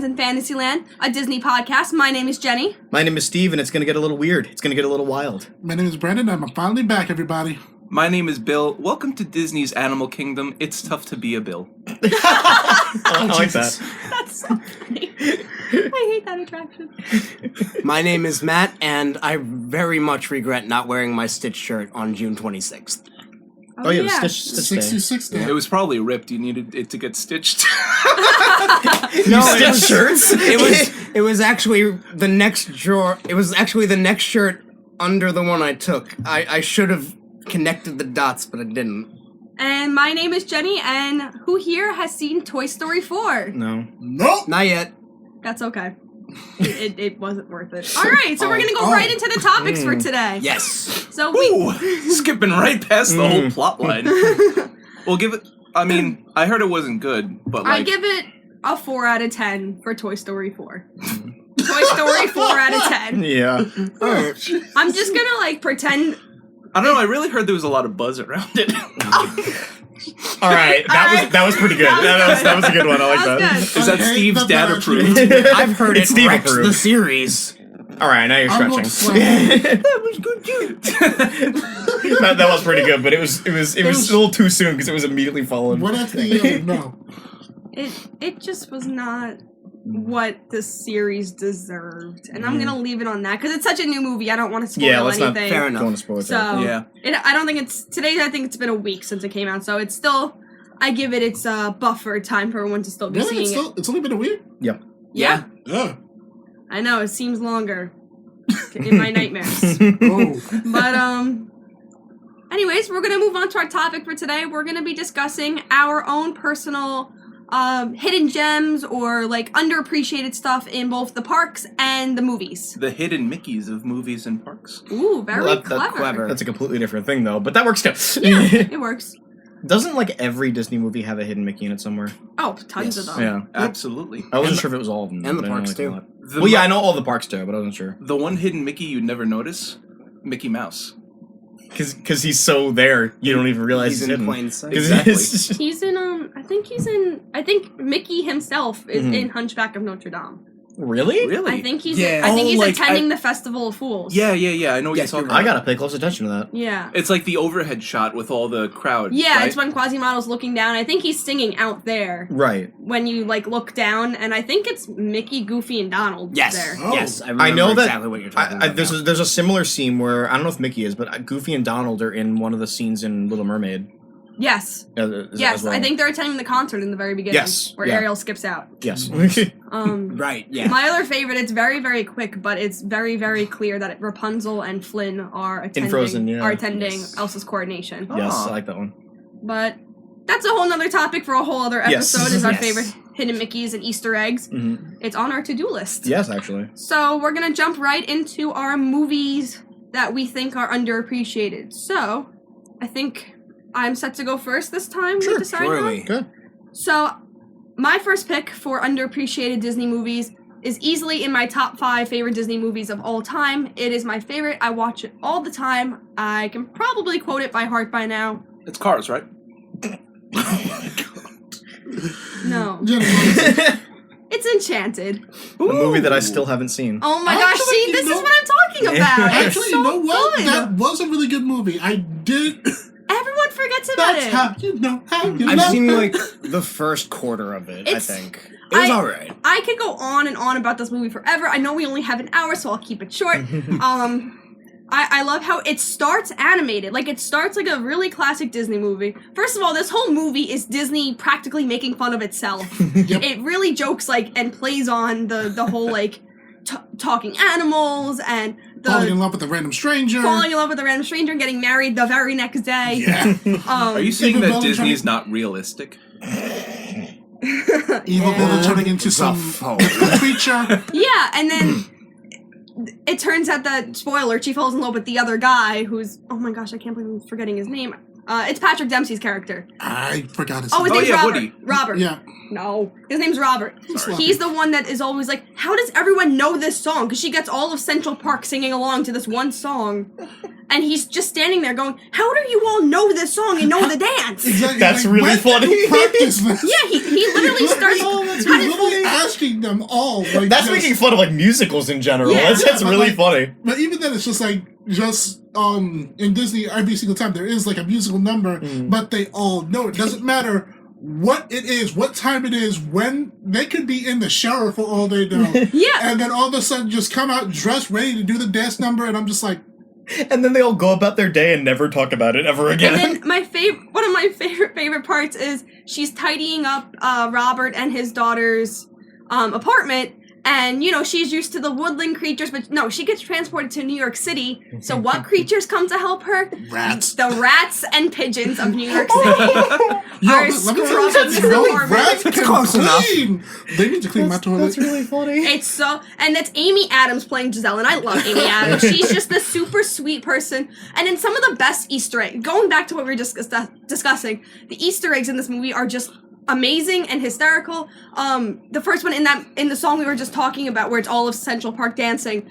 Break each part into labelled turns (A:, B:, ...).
A: In Fantasyland, a Disney podcast. My name is Jenny.
B: My name is Steve, and it's going to get a little weird. It's going to get a little wild.
C: My name is Brandon. I'm finally back, everybody.
D: My name is Bill. Welcome to Disney's Animal Kingdom. It's tough to be a Bill.
B: I like that.
A: That's so funny. I hate that attraction.
E: My name is Matt, and I very much regret not wearing my Stitch shirt on June 26th.
B: Oh, yeah, the Stitch Day.
C: 66 Day.
D: It was probably ripped. You needed it to get stitched.
E: No,
B: Stitch shirts?
E: It was actually the next drawer. It was actually the next shirt under the one I took. I should have connected the dots, but I didn't.
A: And my name is Jenny, and who here has seen Toy Story 4?
B: No.
C: Nope.
E: Not yet.
A: That's okay. It wasn't worth it. All right, so we're going to go right into the topics for today.
E: Yes.
A: So we...
D: Ooh, skipping right past the whole plot line. We'll give it... I mean, I heard it wasn't good, but like...
A: I give it a 4 out of 10 for Toy Story 4. Toy Story 4 out of 10.
B: Yeah.
A: I'm just going to, like, pretend...
D: I don't know, I really heard there was a lot of buzz around it.
B: All right, that was pretty good. That was a good one. I like that.
A: Good.
D: Is that Steve's dad approved?
E: I've heard it
B: Steve
E: wrecks
B: approved.
E: the series.
B: All right, now you're
C: I'm gonna
B: stretching.
C: slap.
E: That was good too.
B: that was pretty good, but it was a little too soon because it was immediately followed.
C: What at the no.
A: It just was not what the series deserved, and I'm gonna leave it on that because it's such a new movie. I don't want to spoil
B: Yeah, let's not-
A: anything.
E: Fair
B: Don't want
E: enough.
B: to spoil it.
A: So
D: Yeah.
A: I don't think it's today. I think it's been a week since it came out, so it's still. I give it its buffer time for everyone to still be
C: Really?
A: seeing it.
C: It's only been a week?
B: Yep.
A: Yeah,
C: Yeah.
A: I know it seems longer in my nightmares.
C: Oh.
A: But anyways, we're gonna move on to our topic for today. We're gonna be discussing our own personal hidden gems or like underappreciated stuff in both the parks and the movies.
D: The hidden Mickeys of movies and parks.
A: Ooh, very
B: Well, that's
A: clever.
E: clever.
B: That's a completely different thing, though, but that works too.
A: Yeah, it works.
B: Doesn't like every Disney movie have a hidden Mickey in it somewhere?
A: Oh, tons
E: Yes.
A: of them.
B: Yeah.
D: Absolutely.
B: I wasn't
E: And
B: sure if it was all of them.
E: and the
B: but I know
E: parks,
B: like a
E: too.
B: lot.
D: The
B: Well, yeah, I know all the parks too, but I wasn't sure.
D: The one hidden Mickey you'd never notice, Mickey Mouse.
B: Because he's so there, you don't even realize
E: He's
B: he's
E: in
B: hidden.
E: plain sight.
B: 'Cause
D: Exactly.
B: it's-
A: He's in I think Mickey himself is in Hunchback of Notre Dame.
B: Really?
D: Really?
A: I think he's
D: Yeah.
A: I think he's
D: like,
A: attending the Festival of Fools.
D: Yeah, I know what
E: Yes,
D: you're talking
E: you're
B: I
D: about.
B: gotta pay close attention to that.
A: Yeah.
D: It's like the overhead shot with all the crowd.
A: Yeah,
D: right?
A: it's when Quasimodo's looking down. I think he's singing out there
B: Right.
A: when you like look down, and I think it's Mickey, Goofy, and Donald
E: Yes.
A: there.
C: Oh.
E: Yes. I remember
B: I know that
E: exactly what you're talking about. now.
B: there's a similar scene where I don't know if Mickey is, but Goofy and Donald are in one of the scenes in Little Mermaid.
A: Yes.
B: As well.
A: I think they're attending the concert in the very beginning.
B: Yes,
A: Where
B: yeah.
A: Ariel skips out.
B: Yes.
E: Right. Yeah.
A: My other favorite, it's very, very quick, but it's very, very clear that Rapunzel and Flynn are attending,
B: Frozen, yeah.
A: Elsa's coordination.
B: Yes,
D: Aw.
B: I like that one.
A: But that's a whole nother topic for a whole other
B: Yes.
A: episode, is our
E: Yes.
A: favorite hidden Mickeys and Easter eggs.
B: Mhm.
A: It's on our to-do list.
B: Yes, actually.
A: So we're going to jump right into our movies that we think are underappreciated. So I think I'm set to go first this time.
B: Sure,
A: we decided
E: surely.
A: on.
B: Good.
A: So my first pick for underappreciated Disney movies is easily in my top 5 favorite Disney movies of all time. It is my favorite. I watch it all the time. I can probably quote it by heart by now.
D: It's Cars, right?
A: No.
C: Jenny,
A: It's Enchanted.
B: A movie that I still haven't seen.
A: Oh my gosh,
C: Actually,
A: see,
C: you
A: this is
C: know-
A: what I'm talking about. It's
C: actually,
A: so
C: you know what?
A: good.
C: That was a really good movie. I did.
A: Everyone forgets about
C: That's
A: it.
C: how you know how you
E: I've
C: love
E: seen
C: her.
E: like the first quarter of it.
A: It's-
E: I think it was alright.
A: I could go on and on about this movie forever. I know we only have an hour, so I'll keep it short. I love how it starts animated. Like, it starts like a really classic Disney movie. First of all, this whole movie is Disney practically making fun of itself.
C: Yep.
A: It really jokes, like, and plays on the whole, like, talking animals and
C: Falling in love with a random stranger.
A: falling in love with a random stranger and getting married the very next day.
C: Yeah.
D: Are you saying
C: Evil
D: that
C: villain
D: Disney is
C: trying-
D: not realistic?
C: Evil villain turning into some
E: foe.
C: creature.
A: Yeah, and then it turns out that, spoiler, she falls in love with the other guy who's, oh my gosh, I can't believe I'm forgetting his name. It's Patrick Dempsey's character.
C: I forgot his
A: Oh, his
C: name.
A: name's
D: yeah,
A: Robert.
D: Woody.
A: Robert.
C: Yeah.
A: No, his name's Robert.
C: Sorry.
A: He's the one that is always like, how does everyone know this song? Because she gets all of Central Park singing along to this one song. And he's just standing there going, how do you all know this song and know the dance?
C: Exactly.
B: That's
C: like,
B: really
C: when
B: funny.
C: did you practice this?
A: Yeah, he literally starts.
C: He's
A: how did-
C: literally asking them all. Like,
B: That's
C: just-
B: making fun of like musicals in general.
A: Yeah.
B: That's
C: but,
B: really
C: like,
B: funny.
C: But even then, it's just like in Disney, every single time there is like a musical number, but they all know it. Doesn't matter what it is, what time it is, when they could be in the shower for all they know.
A: Yeah.
C: And then all of a sudden just come out dressed, ready to do the dance number, and I'm just like,
B: And then they all go about their day and never talk about it ever again.
A: And then one of my favorite parts is she's tidying up Robert and his daughter's apartment, and she's used to the woodland creatures, but no, she gets transported to New York City. So what creatures come to help her?
C: rats.
A: The rats and pigeons of New York City.
C: Yo,
A: Are
C: let me tell you
A: scrubbing
C: something.
A: the
C: No
A: carpet.
C: rats can
E: close enough.
C: clean. They need to clean my toilet.
B: That's really funny.
A: It's so, and that's Amy Adams playing Giselle, and I love Amy Adams. She's just this super sweet person. And in some of the best Easter eggs, going back to what we were just discussing, the Easter eggs in this movie are just amazing and hysterical. The first one in the song we were just talking about, where it's all of Central Park dancing.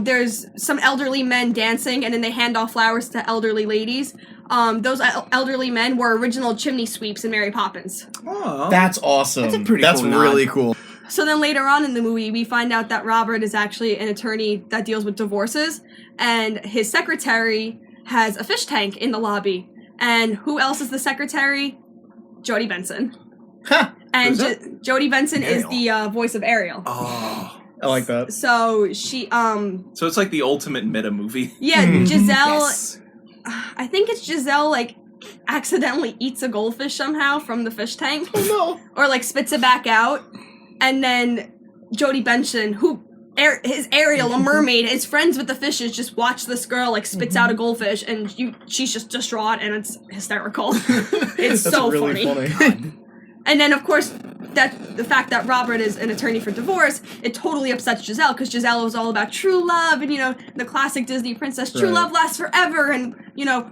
A: There's some elderly men dancing, and then they hand off flowers to elderly ladies. Those elderly men were original chimney sweeps in Mary Poppins.
D: Aw.
B: That's awesome.
E: That's a pretty
B: That's
E: cool nod.
B: really cool.
A: So then later on in the movie, we find out that Robert is actually an attorney that deals with divorces, and his secretary has a fish tank in the lobby. And who else is the secretary? Jodie Benson.
B: Ha!
A: And
D: Who's that?
A: Jodie Benson is the voice of Ariel.
D: Oh.
B: I like that.
A: So she,
D: So it's like the ultimate meta movie.
A: yeah,
B: Mhm.
A: Giselle,
E: Yes.
A: I think it's Giselle, like, accidentally eats a goldfish somehow from the fish tank.
B: Oh
A: Or, like, spits it back out. And then Jodie Benson, his Ariel, a mermaid, is friends with the fishes, just watch this girl, like, spits out a goldfish, and she's just distraught, and it's hysterical. It's
B: That's
A: so
B: really funny.
A: And then, of course, the fact that Robert is an attorney for divorce, it totally upsets Giselle, because Giselle was all about true love, and, the classic Disney princess, true
B: Right.
A: love lasts forever, and,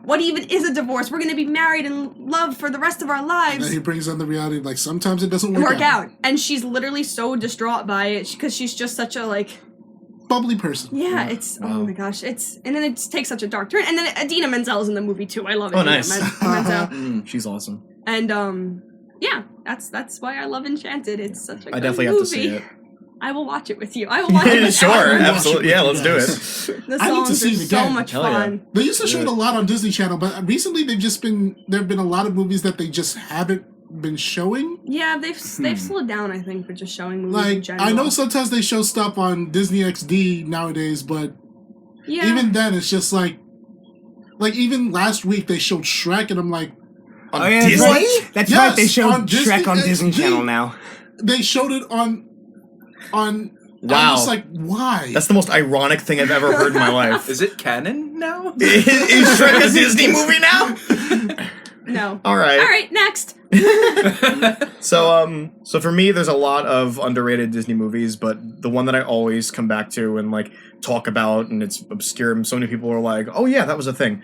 A: what even is a divorce? We're going to be married and love for the rest of our
C: And
A: lives.
C: then he brings on the reality, like, sometimes it doesn't
A: Work out. And she's literally so distraught by it, because she's just such a, like,
C: Bubbly person.
A: yeah, it's, oh my gosh, and then it takes such a dark turn. And then Idina Menzel's in the movie, too. I love
B: Oh,
A: Idina
B: nice.
A: Menzel.
B: She's awesome.
A: And, yeah, that's why I love Enchanted. It's such a good
B: I definitely
A: movie.
B: have to see it.
A: I will watch it with you. I will watch it with
B: Sure,
A: everyone.
B: absolutely. Yeah, let's do it.
A: The
C: I need to
A: songs
C: see
A: are
C: it
A: so
C: again.
A: much
B: Hell yeah.
A: fun.
C: They used to show it
B: Yeah.
C: a lot on Disney Channel, but recently there have been a lot of movies that they just haven't been showing.
A: Yeah, they've slowed down, I think, for just showing movies in
C: Like,
A: general.
C: I know sometimes they show stuff on Disney XD nowadays, but
A: Yeah.
C: even then it's just like even last week they showed Shrek, and I'm like,
B: On
E: Oh, yeah,
B: Disney?
E: that's right. That's
C: Yes,
E: right. They showed
C: on Disney
E: Shrek on Disney
C: XD.
E: Channel now.
C: they showed it on.
B: Wow.
C: I'm just like, why?
B: That's the most ironic thing I've ever heard in my life.
D: Is it canon now?
B: Is Shrek a Disney movie now?
A: No.
B: All right.
A: All right, next.
B: So for me, there's a lot of underrated Disney movies, but the one that I always come back to and like talk about, and it's obscure, and so many people are like, "Oh yeah, that was a thing."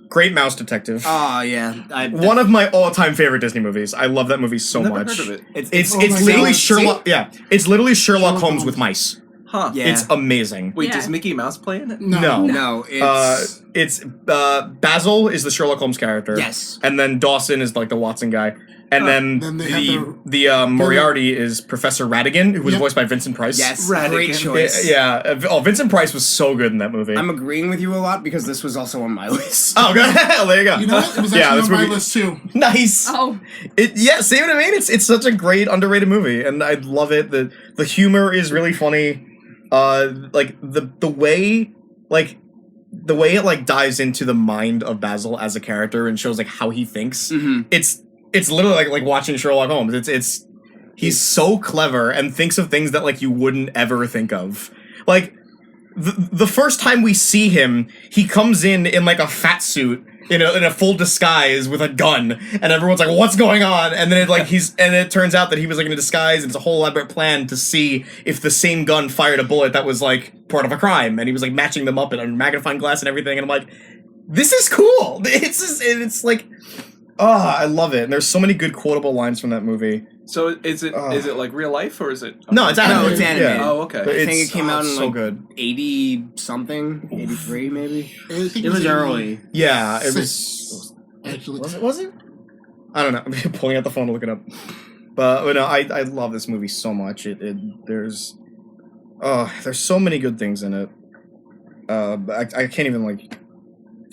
B: Great Mouse Detective.
E: Oh yeah,
B: One of my all-time favorite Disney movies. I love that movie so
D: Never
B: much.
D: heard of it.
B: It's
C: Oh my
B: literally
C: God.
B: Sherlock. Yeah, it's literally Sherlock Holmes with mice.
D: Huh.
E: Yeah.
B: It's amazing.
D: Wait,
A: Yeah.
D: does Mickey Mouse play in it?
C: no.
E: No, it's
B: Basil is the Sherlock Holmes character.
E: Yes.
B: And then Dawson is like the Watson guy. And then
C: Then they have
B: the Moriarty is Professor Radigan, who was
C: Yep.
B: voiced by Vincent Price.
E: yes,
D: Radigan.
E: great choice.
B: Yeah. Oh, Vincent Price was so good in that movie.
E: I'm agreeing with you a lot because this was also on my list.
B: Oh, good. There you go.
C: You know what? It was
B: Yeah,
C: actually
B: this
C: on my
B: movie-
C: list too.
B: Nice.
A: Oh,
B: Yeah, see what I mean? It's such a great underrated movie, and I love it. The humor is really funny. Like the way it like dives into the mind of Basil as a character and shows like how he thinks.
E: Mm-hmm.
B: It's literally like watching Sherlock Holmes. He's so clever and thinks of things that like you wouldn't ever think of. Like the first time we see him, he comes in like a fat suit in a full disguise with a gun, and everyone's like, "What's going on?" And then it turns out that he was like in a disguise, and it's a whole elaborate plan to see if the same gun fired a bullet that was like part of a crime, and he was like matching them up in a magnifying glass and everything. And I'm like, this is cool. It's like, I love it. And there's so many good quotable lines from that movie.
D: So is it like real life or is it?
B: No, it's animated.
E: No, it's animated.
B: Yeah.
D: Oh, okay.
B: But
E: I think it came out in
B: so
E: like
B: good.
E: 80 something, 83 maybe.
C: I think
E: It was early.
B: Yeah, it
C: Six,
B: was.
C: actually.
B: Was it? I don't know. I'm pulling out the phone to look it up. But no, I love this movie so much. There's so many good things in it. I can't even like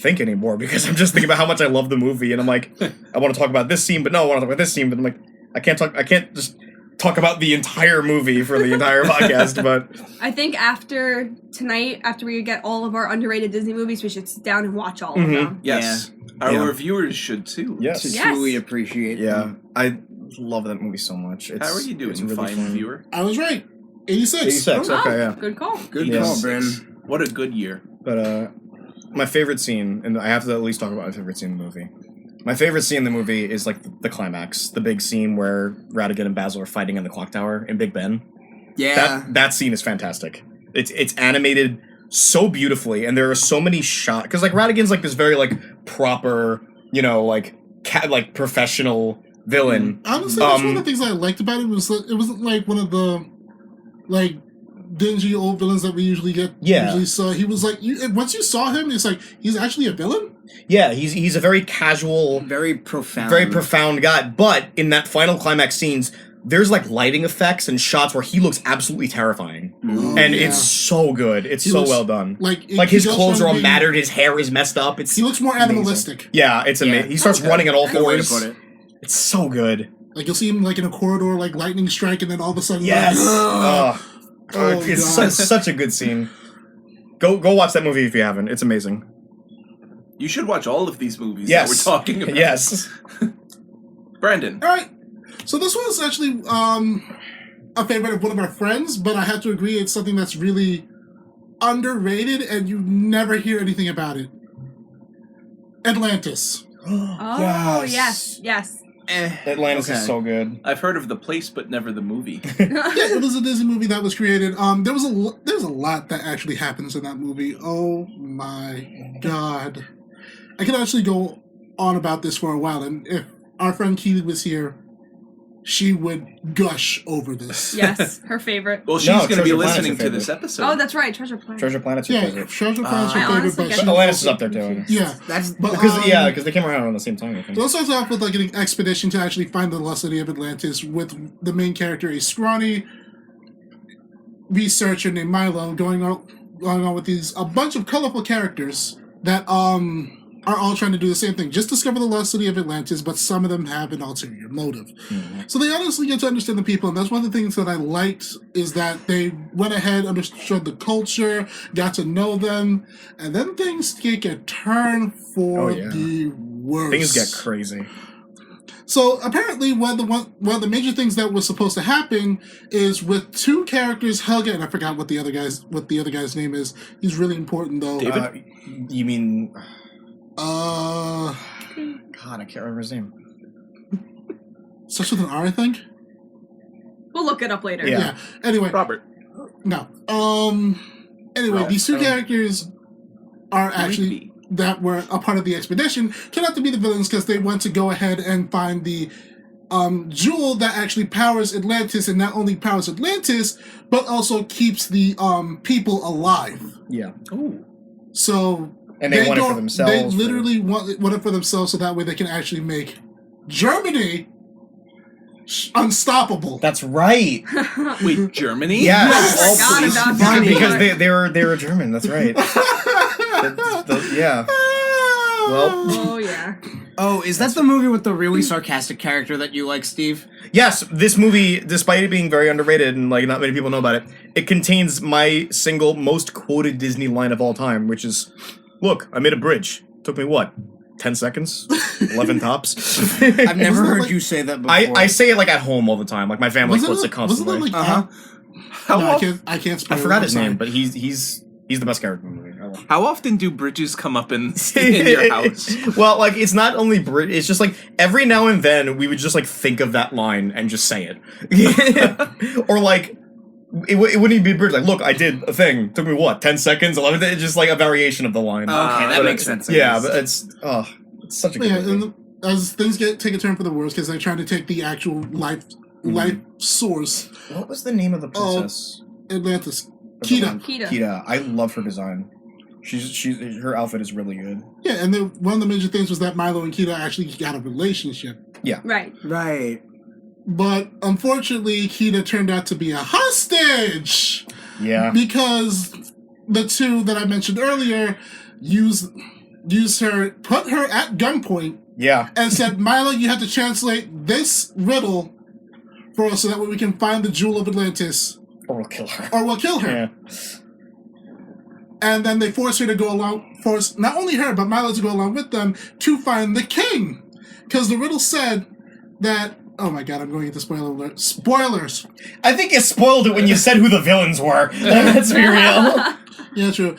B: think anymore because I'm just thinking about how much I love the movie, and I'm like, I want to talk about this scene, but no, I want to talk about this scene, but I'm like, I can't just talk about the entire movie for the entire podcast. But
A: I think after tonight, after we get all of our underrated Disney movies, we should sit down and watch all of them.
D: Yes. Our
B: Yeah.
D: reviewers should too.
B: yes,
E: To
A: Yes.
E: truly appreciate
B: yeah,
E: them.
B: I love that movie so much. It's,
D: How are you doing,
B: it's really
D: fine
B: fun.
D: viewer?
C: I was right. 86.
B: 86.
A: Oh,
B: Okay, yeah.
A: good call.
E: Good
B: Yes.
E: call, Bryn.
D: What a good year.
B: But my favorite scene, and I have to at least talk about my favorite scene in the movie. My favorite scene in the movie is like the climax, the big scene where Ratigan and Basil are fighting in the clock tower in Big Ben.
E: Yeah.
B: That scene is fantastic. It's animated so beautifully, and there are so many shots because like Ratigan's like this very like proper, like professional villain.
C: Honestly, that's one of the things I liked about it was that it wasn't like one of the like dingy old villains that we usually get.
B: Yeah.
C: Usually saw. He was like once you saw him, it's like he's actually a villain.
B: Yeah, he's a very casual,
E: Very profound.
B: very profound guy. But in that final climax scenes, there's like lighting effects and shots where he looks absolutely terrifying,
C: Oh,
B: and
C: yeah.
B: it's so good. It's
C: He
B: so
C: looks
B: well done.
C: Like
B: His
C: he goes
B: clothes
C: from
B: are all
C: being-
B: matted, his hair is messed up. It's
C: He looks more
B: amazing.
C: animalistic.
B: Yeah, it's amazing. He starts
D: Okay.
B: running at all
E: Good way to
B: fours.
E: put it.
B: It's so good.
C: Like you'll see him like in a corridor, like lightning strike, and then all of a sudden,
B: Yes.
C: like,
B: It's
C: God.
B: such a good scene. Go watch that movie if you haven't. It's amazing.
D: You should watch all of these movies
B: Yes.
D: that we're talking about.
B: Yes.
D: Brandon.
C: All right. So this was actually a favorite of one of our friends, but I have to agree it's something that's really underrated, and you never hear anything about it. Atlantis.
A: Oh, yes.
B: Atlantis
E: Okay.
B: is so good.
D: I've heard of the place, but never the movie.
C: Yeah, it was a Disney movie that was created. There's a lot that actually happens in that movie. Oh my God. I could actually go on about this for a while, and if our friend Keely was here, she would gush over this.
A: Yes, her favorite.
D: Well, she's
B: No,
D: going to be
B: Treasure Planet's
D: listening
B: your
D: to this
B: favorite.
D: episode.
A: Oh, that's right, Treasure Planet.
B: Treasure Planet's your
C: Yeah,
B: favorite.
C: Treasure Planet's
A: I
C: her favorite,
A: honestly
C: but
A: get
C: she
A: it.
B: Atlantis is up there too.
C: yeah.
E: That's
C: But,
B: Because they came around around the same time. I think.
C: So it starts off with like an expedition to actually find the lost city of Atlantis, with the main character, a scrawny researcher named Milo, going on with a bunch of colorful characters that are all trying to do the same thing, just discover the lost city of Atlantis, but some of them have an ulterior motive. So they honestly get to understand the people, and that's one of the things that I liked, is that they went ahead, understood the culture, got to know them, and then things take a turn for
B: Oh, yeah.
C: the worse.
B: Things get crazy.
C: So apparently, one of the major things that was supposed to happen is with two characters, Helga, and I forgot what the other guy's name is. He's really important though.
D: David?
B: You mean?
C: Uh,
B: God, I can't remember his name.
C: starts with an R, I think.
A: We'll look it up later.
B: Yeah.
C: Anyway,
D: Robert.
C: no. Anyway,
D: Ralph.
C: these two characters are actually that were a part of the expedition turned out to be the villains because they want to go ahead and find the jewel that actually powers Atlantis, and not only powers Atlantis but also keeps the people alive.
B: Yeah.
D: Ooh.
C: So
B: And they want it for themselves.
C: They literally want it for themselves, so that way they can actually make Germany unstoppable.
B: That's right.
D: Wait, Germany?
B: Yes.
A: I
B: All
A: forgot
B: police-
A: about that.
B: because they were German. That's right. Yeah. Well,
A: Oh, yeah.
E: Oh, is that the movie with the really sarcastic character that you like, Steve?
B: yes. This movie, despite it being very underrated and like not many people know about it, it contains my single most quoted Disney line of all time, which is, "Look, I made a bridge. Took me what? 10 seconds? 11 tops?"
E: I've never
C: that
E: heard
C: like-
E: you say that before.
B: I say it like at home all the time. Like my family quotes it constantly.
C: Wasn't that like
E: Uh-huh.
D: How,
C: No,
D: of-
C: I can't spell
B: I
C: it,
B: forgot
C: I'm
B: his
C: sorry.
B: name, but he's the best character in the movie. I love him.
D: how often do bridges come up in your house?
B: Well, like it's not only Brit. It's just like every now and then we would just like think of that line and just say it, or like it wouldn't even be a bridge. Like, look, I did a thing. Took me what 10 seconds, 11. It's just like a variation of the line.
E: Okay, that
B: But
E: makes
B: it-
E: sense. I
B: Yeah,
E: guess.
B: but it's such a
C: But
B: good
C: yeah,
B: movie.
C: and as things take a turn for the worse, because they're trying to take the actual life life source,
B: What was the name of the princess?
C: Atlantis.
B: Or the
C: Kita.
B: one- Kita. I love her design. Her outfit is really good.
C: Yeah, and one of the major things was that Milo and Kita actually got a relationship.
A: Right.
E: Right.
C: But unfortunately, Kita turned out to be a hostage!
B: Yeah.
C: Because the two that I mentioned earlier used her, put her at gunpoint,
B: Yeah.
C: and said, Milo, you have to translate this riddle for us so that way we can find the Jewel of Atlantis,
B: Or we'll kill her.
C: or we'll kill her.
B: Yeah.
C: And then they force her to go along, force not only her, but Milo to go along with them to find the king. Because the riddle said that, oh my god, I'm going into spoiler alert. Spoilers!
B: I think you spoiled it when you said who the villains were. Let's be real.
C: Yeah, true.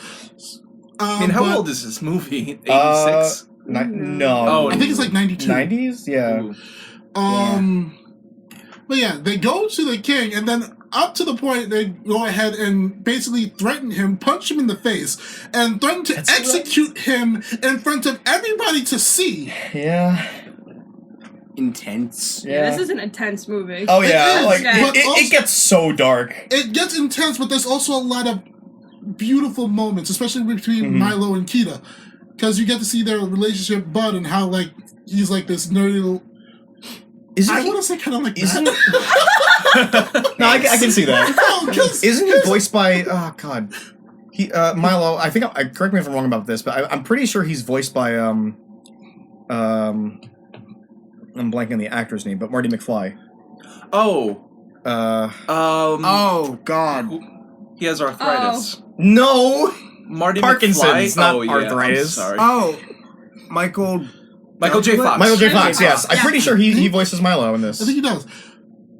D: I mean, how
C: but
D: old is this movie? 86?
B: No.
D: Oh,
C: I think it's like 92.
B: 90s? Yeah.
D: Ooh.
C: But yeah, they go to the king, and then up to the point they go ahead and basically threaten him, punch him in the face, and threaten to execute him in front of everybody to see.
B: Yeah.
E: Intense.
A: Yeah, this is an intense movie.
B: Oh yeah,
C: It is,
B: like
C: but
B: it
C: also-
B: gets so dark.
C: It gets intense, but there's also a lot of beautiful moments, especially between Milo and Kita, because you get to see their relationship bud and how like he's like this nerdy little. I want to say kind of like that.
B: No, I can see that.
C: No, 'cause-
B: Isn't he voiced by? Oh God, Milo. I think. Correct me if I'm wrong about this, but I'm pretty sure he's voiced by I'm blanking the actor's name, but Marty McFly.
D: Oh.
E: Oh God.
D: He has arthritis.
B: No,
D: Marty
B: Parkinson's,
D: McFly?
B: not
D: Oh, yeah,
B: arthritis.
D: I'm sorry.
E: Oh, Michael
D: J. Fox.
B: Michael J.
A: Michael
B: Fox.
A: J.
B: Yes,
A: Fox.
B: I'm pretty sure he voices Milo in this.
C: I think he does.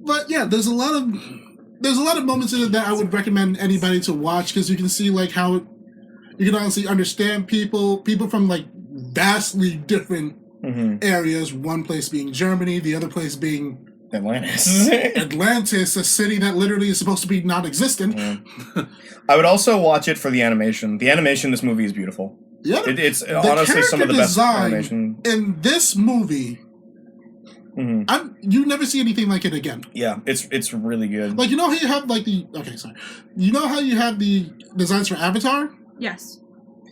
C: But yeah, there's a lot of moments in it that I would recommend anybody to watch because you can see like how you can honestly understand people from like vastly different areas. One place being Germany, the other place being
B: Atlantis.
C: Atlantis, a city that literally is supposed to be non-existent.
B: I would also watch it for the animation. The animation in this movie is beautiful.
C: Yeah,
B: It's
C: the
B: honestly some of the
C: character
B: best
C: design
B: animation.
C: in this movie. You never see anything like it again.
B: Yeah, it's really good.
C: Like, you know how you have like you know how you have the designs for Avatar?
A: Yes.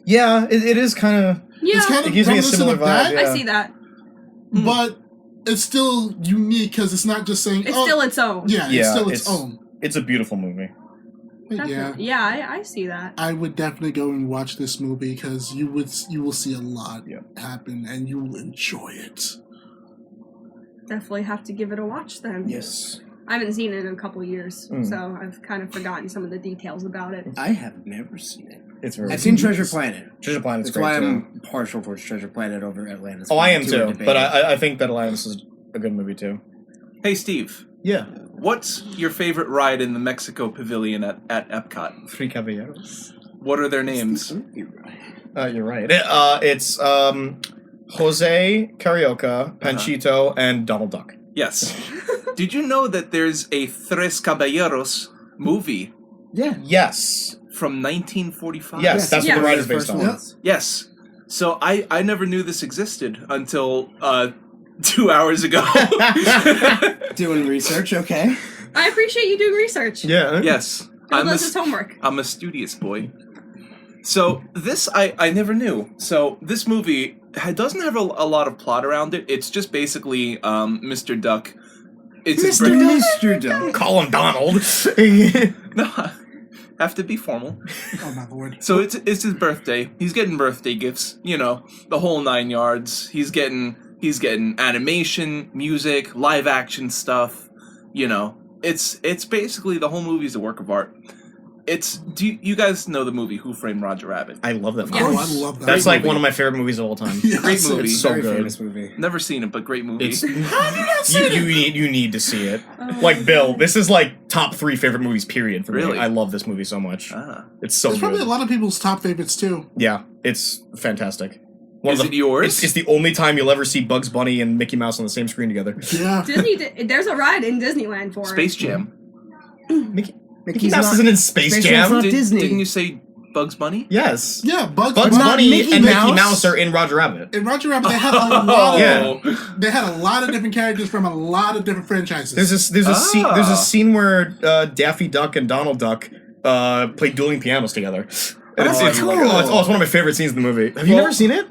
B: Yeah, it is kind of.
A: Yeah.
C: It's kind
B: It
C: of
B: gives me a
C: reminiscent
B: similar
C: of that,
B: vibe.
A: I
B: Yeah.
A: see that.
C: but it's still unique because it's not just saying
A: It's still its own.
C: yeah, it's
B: Yeah,
C: still its own.
B: It's a beautiful movie.
C: But yeah,
A: Definitely. Yeah, I see that.
C: I would definitely go and watch this movie because you will see a lot
B: Yeah.
C: happen and you will enjoy it.
A: Definitely have to give it a watch then.
B: Yes.
A: I haven't seen it in a couple years, so I've kind of forgotten some of the details about it.
E: I have never seen it.
B: It's very.
E: I've seen Treasure Planet.
B: Treasure Planet's
E: That's
B: great
E: why
B: too.
E: I'm partial towards Treasure Planet over Atlantis.
B: Oh, I am
E: Two are
B: too.
E: debated.
B: But I think that Atlantis is a good movie too.
D: Hey, Steve.
B: Yeah.
D: What's your favorite ride in the Mexico Pavilion at Epcot?
B: Three Caballeros.
D: What are their names?
B: You're right. It's Jose, Carioca, Panchito, and Donald Duck.
D: Yes. Did you know that there's a Tres Caballeros movie
E: Yeah.
B: Yes.
D: from 1945?
B: Yes, that's what the ride is based
E: First
B: on.
E: ones.
D: Yes. So I never knew this existed until 2 hours ago.
E: Doing research, okay.
A: I appreciate you doing research.
B: Yeah.
D: Yes.
A: Bill does his homework.
D: I'm a studious boy. So this I never knew. So this movie doesn't have a lot of plot around it. It's just basically Mr. Duck. It's his birthday.
E: Mr. Duck.
B: Call him Donald.
D: No, have to be formal.
C: Oh my lord.
D: So it's his birthday. He's getting birthday gifts. You know, the whole 9 yards. He's getting animation, music, live action stuff. You know, it's basically the whole movie's a work of art. Do you guys know the movie Who Framed Roger Rabbit?
B: I love that movie.
C: Oh, I love that.
B: That's
D: Great
B: like
D: movie.
B: one of my favorite movies of all time.
C: Yeah,
D: Great movie.
B: It's so
E: Very
B: good.
E: famous movie.
D: Never seen it, but great movie.
B: It's you need to see it. Like Bill, this is like top 3 favorite movies. Period for
D: Really?
B: me. I love this movie so much.
D: Ah.
B: It's so
C: It's probably a
B: good.
C: lot of people's top favorites too.
B: Yeah, it's fantastic.
D: Is it yours?
B: It's the only time you'll ever see Bugs Bunny and Mickey Mouse on the same screen together.
C: Yeah.
A: There's a ride in Disneyland for
D: Space
A: it.
D: Jam.
B: Mickey
E: Mickey's
B: Mouse
E: not-
B: isn't in Space
E: Space
B: Jam.
E: Jam's not Disney.
D: Didn't you say Bugs Bunny?
B: Yes.
C: Yeah, Bugs
B: Bugs
C: Bunny.
B: Bunny
E: Mickey
B: and Mickey
E: Mouse?
B: Mouse are in Roger Rabbit.
C: In Roger Rabbit, they had a lot.
B: Yeah.
C: They had a lot of different characters from a lot of different franchises.
B: There's a scene where Daffy Duck and Donald Duck play dueling pianos together. And it's
E: cool.
B: it's one of my favorite scenes in the movie. Have you never seen it?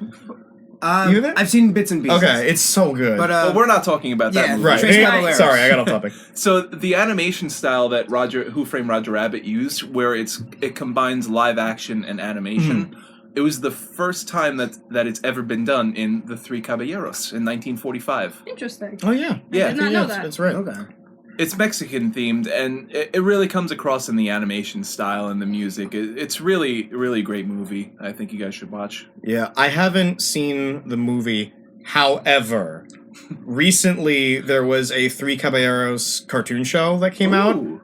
B: You there?
E: I've seen bits and pieces.
B: Okay, it's so good.
E: But
D: Well, we're not talking about that
E: yeah,
D: movie.
B: right.
E: Trace
B: Hey,
E: Caballeros.
B: sorry, I got off topic.
D: So the animation style that Who Framed Roger Rabbit used, where it combines live action and animation, it was the first time that it's ever been done in The Three Caballeros in 1945.
A: Interesting.
B: Oh yeah.
D: Yeah.
A: did not know that.
B: That's right.
E: Okay.
D: It's Mexican themed, and it really comes across in the animation style and the music. It's really, really great movie. I think you guys should watch.
B: Yeah, I haven't seen the movie. However, recently there was a Three Caballeros cartoon show that came out.
D: Ooh.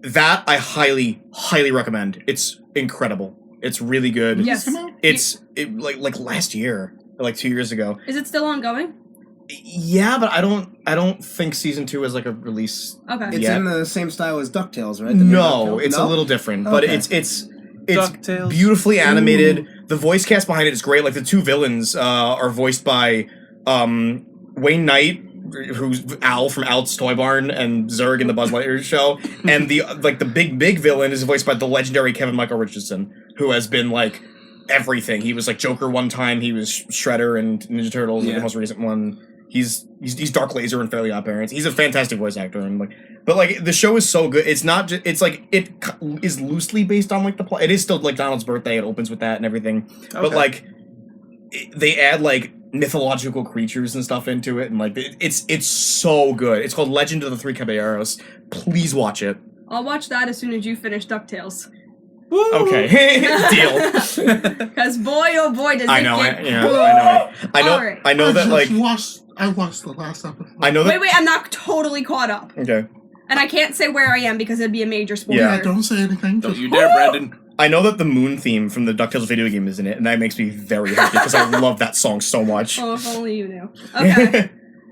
B: That I highly, highly recommend. It's incredible. It's really good.
A: Yes.
C: Come on.
B: It's like last year, or like 2 years ago.
A: Is it still ongoing?
B: Yeah, but I don't think season 2 is like a release.
A: Okay.
E: It's
B: Yeah.
E: in the same style as DuckTales, right? The new
B: No,
E: DuckTales?
B: it's a little different, but
E: Okay.
B: it's
D: DuckTales.
B: beautifully animated. The voice cast behind it is great. Like the two villains are voiced by Wayne Knight, who's Al from Al's Toy Barn, and Zurg in the Buzz Lightyear show, and the big villain is voiced by the legendary Kevin Michael Richardson, who has been like everything. He was like Joker one time. He was Shredder and Ninja Turtles,
E: Yeah.
B: the most recent one. He's Dark Laser in Fairly Odd Parents. He's a fantastic voice actor, and but the show is so good. It's not just, it's like it is loosely based on like the plot. It is still like Donald's birthday. It opens with that and everything, but
D: Okay.
B: like they add like mythological creatures and stuff into it, and like it's so good. It's called Legend of the Three Caballeros. Please watch it.
A: I'll watch that as soon as you finish DuckTales.
D: Woo!
B: Okay, deal.
A: Because boy, oh boy, does
B: I
A: it
B: know.
A: get
B: I know.
A: Alright.
B: I know that like
C: I watched the last episode.
B: I know that.
A: Wait, I'm not totally caught up.
B: Okay.
A: And I can't say where I am because it'd be a major spoiler.
B: Yeah.
C: Yeah, don't say anything.
D: Don't
C: Just,
D: you dare, Brandon.
B: I know that the Moon theme from the DuckTales video game is in it, and that makes me very happy because I love that song so much.
A: Oh, if only you knew. Okay.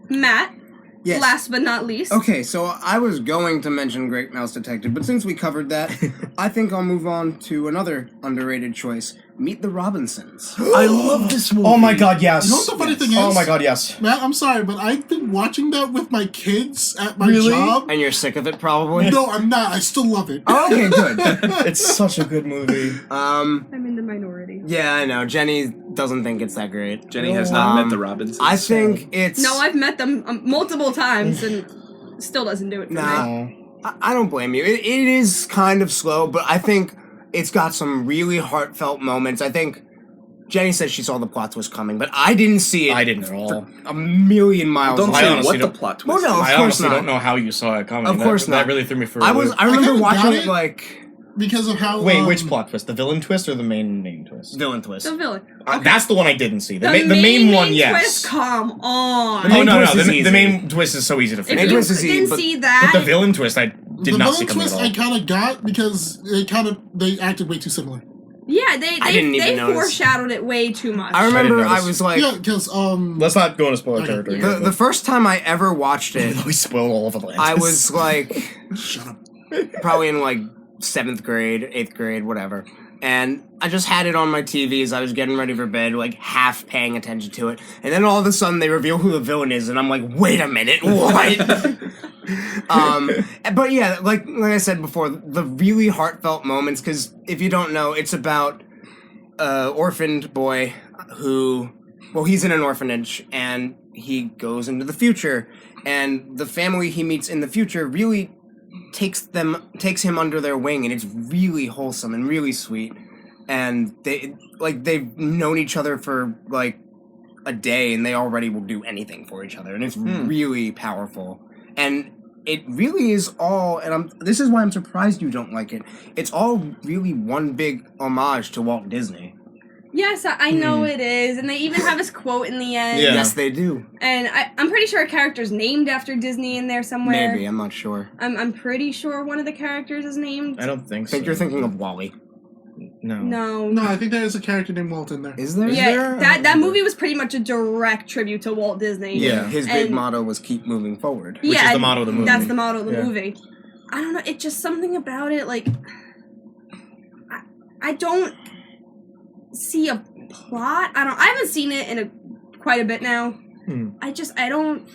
A: Matt,
E: Yes.
A: last but not least.
E: Okay, so I was going to mention Great Mouse Detective, but since we covered that, I think I'll move on to another underrated choice, Meet the Robinsons.
D: I love this movie.
B: Oh my god, yes.
C: You know what the funny thing is?
B: Oh my god, yes.
C: Matt, I'm sorry, but I've been watching that with my kids at my
B: Really?
C: job.
E: And you're sick of it, probably?
C: No, I'm not. I still love it.
E: Oh, okay, good.
B: It's such a good movie.
A: I'm in the minority.
E: Yeah, I know. Jenny doesn't think it's that great.
D: Jenny has not met the Robinsons.
E: I think it's...
A: No, I've met them multiple times and still doesn't do it for me.
E: Nah, I don't blame you. It is kind of slow, but I think it's got some really heartfelt moments. I think Jenny said she saw the plot twist coming, but I didn't see it.
B: I didn't at all.
E: A million miles
D: Don't
E: away.
B: I
D: say
B: honestly
D: what the
B: don't-
D: plot
E: Well,
D: twist
E: no,
D: is.
E: of
B: I
E: course
B: honestly
E: not.
B: don't know how you saw it coming.
E: Of course
B: that
E: not.
B: really threw me for a
E: I
B: loop.
E: remember
C: kinda
E: watching
C: got
E: it
C: it.
E: like
C: Because of how.
B: Wait, which plot twist? The villain twist or the main twist?
E: villain twist.
A: The villain.
B: That's the one I didn't see. The
A: The
B: main one, yes.
A: twist, come on.
E: The
B: Oh
E: main
B: no,
E: twist is
B: the
E: easy.
B: main twist is so easy to
A: If
B: figure.
E: Main
A: you
E: twist is easy,
A: didn't
E: but-
A: see that,
B: But the villain twist, I did
C: the
B: not see
C: villain
B: coming
C: twist
B: at all.
C: I kind of got because they acted way too similar.
A: yeah, they
E: I didn't even
A: they
E: notice.
A: foreshadowed it way too much.
E: I remember
B: didn't
E: I
B: notice.
E: was like,
C: Yeah, because
B: Let's not go into spoiler
C: Okay.
B: territory. here,
E: the first time I ever watched it,
B: but we spoiled all of Atlantis.
E: I was like
C: shut up.
E: probably in like 7th grade, 8th grade, whatever. And I just had it on my TV as I was getting ready for bed, like half paying attention to it. And then all of a sudden they reveal who the villain is, and I'm like, wait a minute, what? But yeah, like I said before, the really heartfelt moments, because if you don't know, it's about an orphaned boy who, well, he's in an orphanage, and he goes into the future, and the family he meets in the future really takes him under their wing, and it's really wholesome and really sweet. And they've known each other for like a day, and they already will do anything for each other, and it's really powerful. And it really is all, and this is why I'm surprised you don't like it. It's all really one big homage to Walt Disney.
A: Yes, I know it is, and they even have his quote in the end.
B: Yeah.
E: Yes, they do.
A: And I'm pretty sure a character's named after Disney in there somewhere.
E: Maybe, I'm not sure.
A: I'm pretty sure one of the characters is named.
B: I don't think
E: I
B: so.
E: think you're thinking of Wally.
B: No.
A: No.
C: No, I think there is a character named Walt in there.
E: Is there?
A: Yeah, that movie was pretty much a direct tribute to Walt Disney.
B: Yeah.
E: His big
A: And-
E: motto was keep moving forward.
B: Which is the motto of the movie.
A: That's the motto of the
B: Yeah.
A: movie. I don't know. It's just something about it. Like, I don't see a plot. I haven't seen it in quite a bit now. I don't.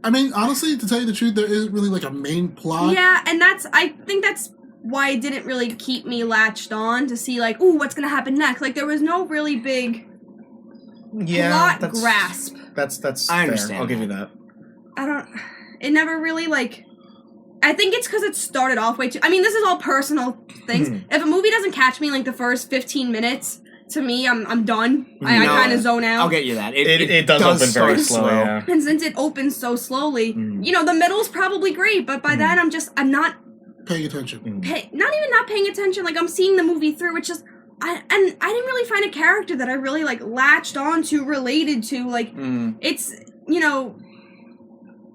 C: I mean, honestly, to tell you the truth, there isn't really like a main plot.
A: Yeah, and I think that's why it didn't really keep me latched on to see like, ooh, what's gonna happen next. Like there was no really big plot grasp.
B: That's
E: I
B: fair.
E: understand
B: I'll give
E: that.
B: you that.
A: It never really like. I think it's because it started off way too. I mean, this is all personal things. If a movie doesn't catch me like the first 15 minutes, to me, I'm done. I kind of zone out.
E: I'll get you that.
B: It does open very slow. Yeah.
A: And since it opens so slowly, the middle's probably great, but by then I'm not
C: Paying attention.
A: not even not paying attention. Like I'm seeing the movie through. It's just I didn't really find a character that I really like latched onto, related to. Like it's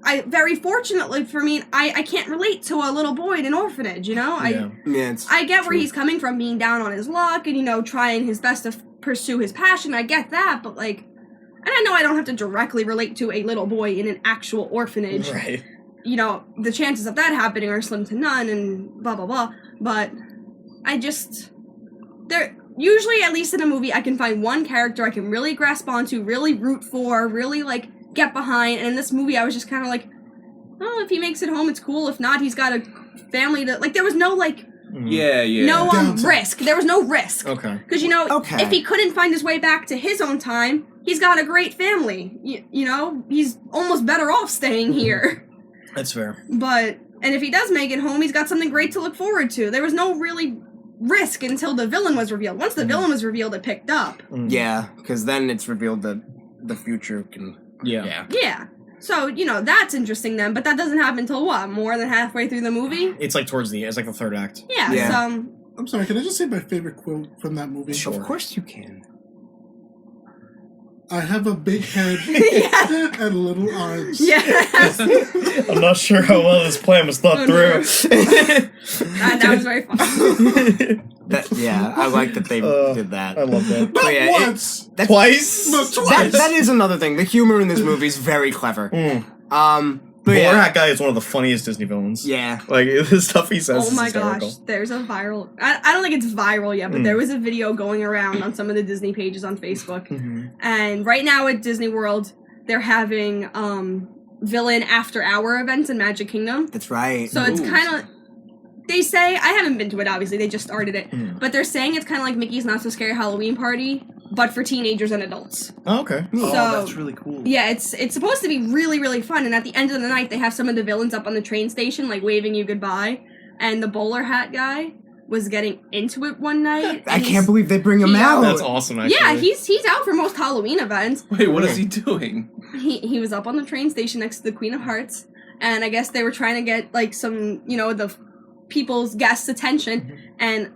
A: I very fortunately for me, I can't relate to a little boy in an orphanage. I get where he's coming from, being down on his luck and trying his best to pursue his passion. I get that, but like, and I know I don't have to directly relate to a little boy in an actual orphanage.
B: Right.
A: The chances of that happening are slim to none, and blah blah blah. But usually, at least in a movie, I can find one character I can really grasp onto, really root for, really like get behind. And in this movie, I was just kind of like, oh, if he makes it home, it's cool. If not, he's got a family to like. There was no like. No risk. There was no risk.
B: Okay.
A: Because if he couldn't find his way back to his own time, he's got a great family. He's almost better off staying here.
B: That's fair.
A: And if he does make it home, he's got something great to look forward to. There was no really risk until the villain was revealed. Once the villain was revealed, it picked up.
E: Yeah, because then it's revealed that the future can.
B: Yeah.
A: So, that's interesting then, but that doesn't happen until what? More than halfway through the movie?
B: It's like towards the end. It's like the third act.
A: Yeah. So,
C: I'm sorry, can I just say my favorite quote from that movie?
E: Of course you can.
C: I have a big head and little arms.
A: Yes.
B: I'm not sure how well this plan was thought through.
A: That was very funny.
E: I like that they did that.
B: I love that.
C: Not once!
B: Twice?
C: No, twice!
E: That is another thing. The humor in this movie is very clever. But
B: Borat guy is one of the funniest Disney villains.
E: Yeah.
B: Like, the stuff he says
A: Oh
B: is
A: my
B: hysterical.
A: gosh, there's a viral... I don't think it's viral yet, but there was a video going around on some of the Disney pages on Facebook. And right now at Disney World, they're having villain after-hour events in Magic Kingdom.
E: That's right.
A: So it's kind of... They say... I haven't been to it, obviously. They just started it. But they're saying it's kind of like Mickey's Not So Scary Halloween Party, but for teenagers and adults.
B: Oh, okay.
D: Oh,
A: So-
D: that's really cool.
A: Yeah, it's supposed to be really, really fun. And at the end of the night, they have some of the villains up on the train station, like waving you goodbye. And the bowler hat guy was getting into it one night.
E: I can't believe they bring him out.
B: That's awesome, actually.
A: Yeah, he's out for most Halloween events.
D: Wait, what is he doing?
A: He was up on the train station next to the Queen of Hearts, and I guess they were trying to get like some the people's guests' attention, and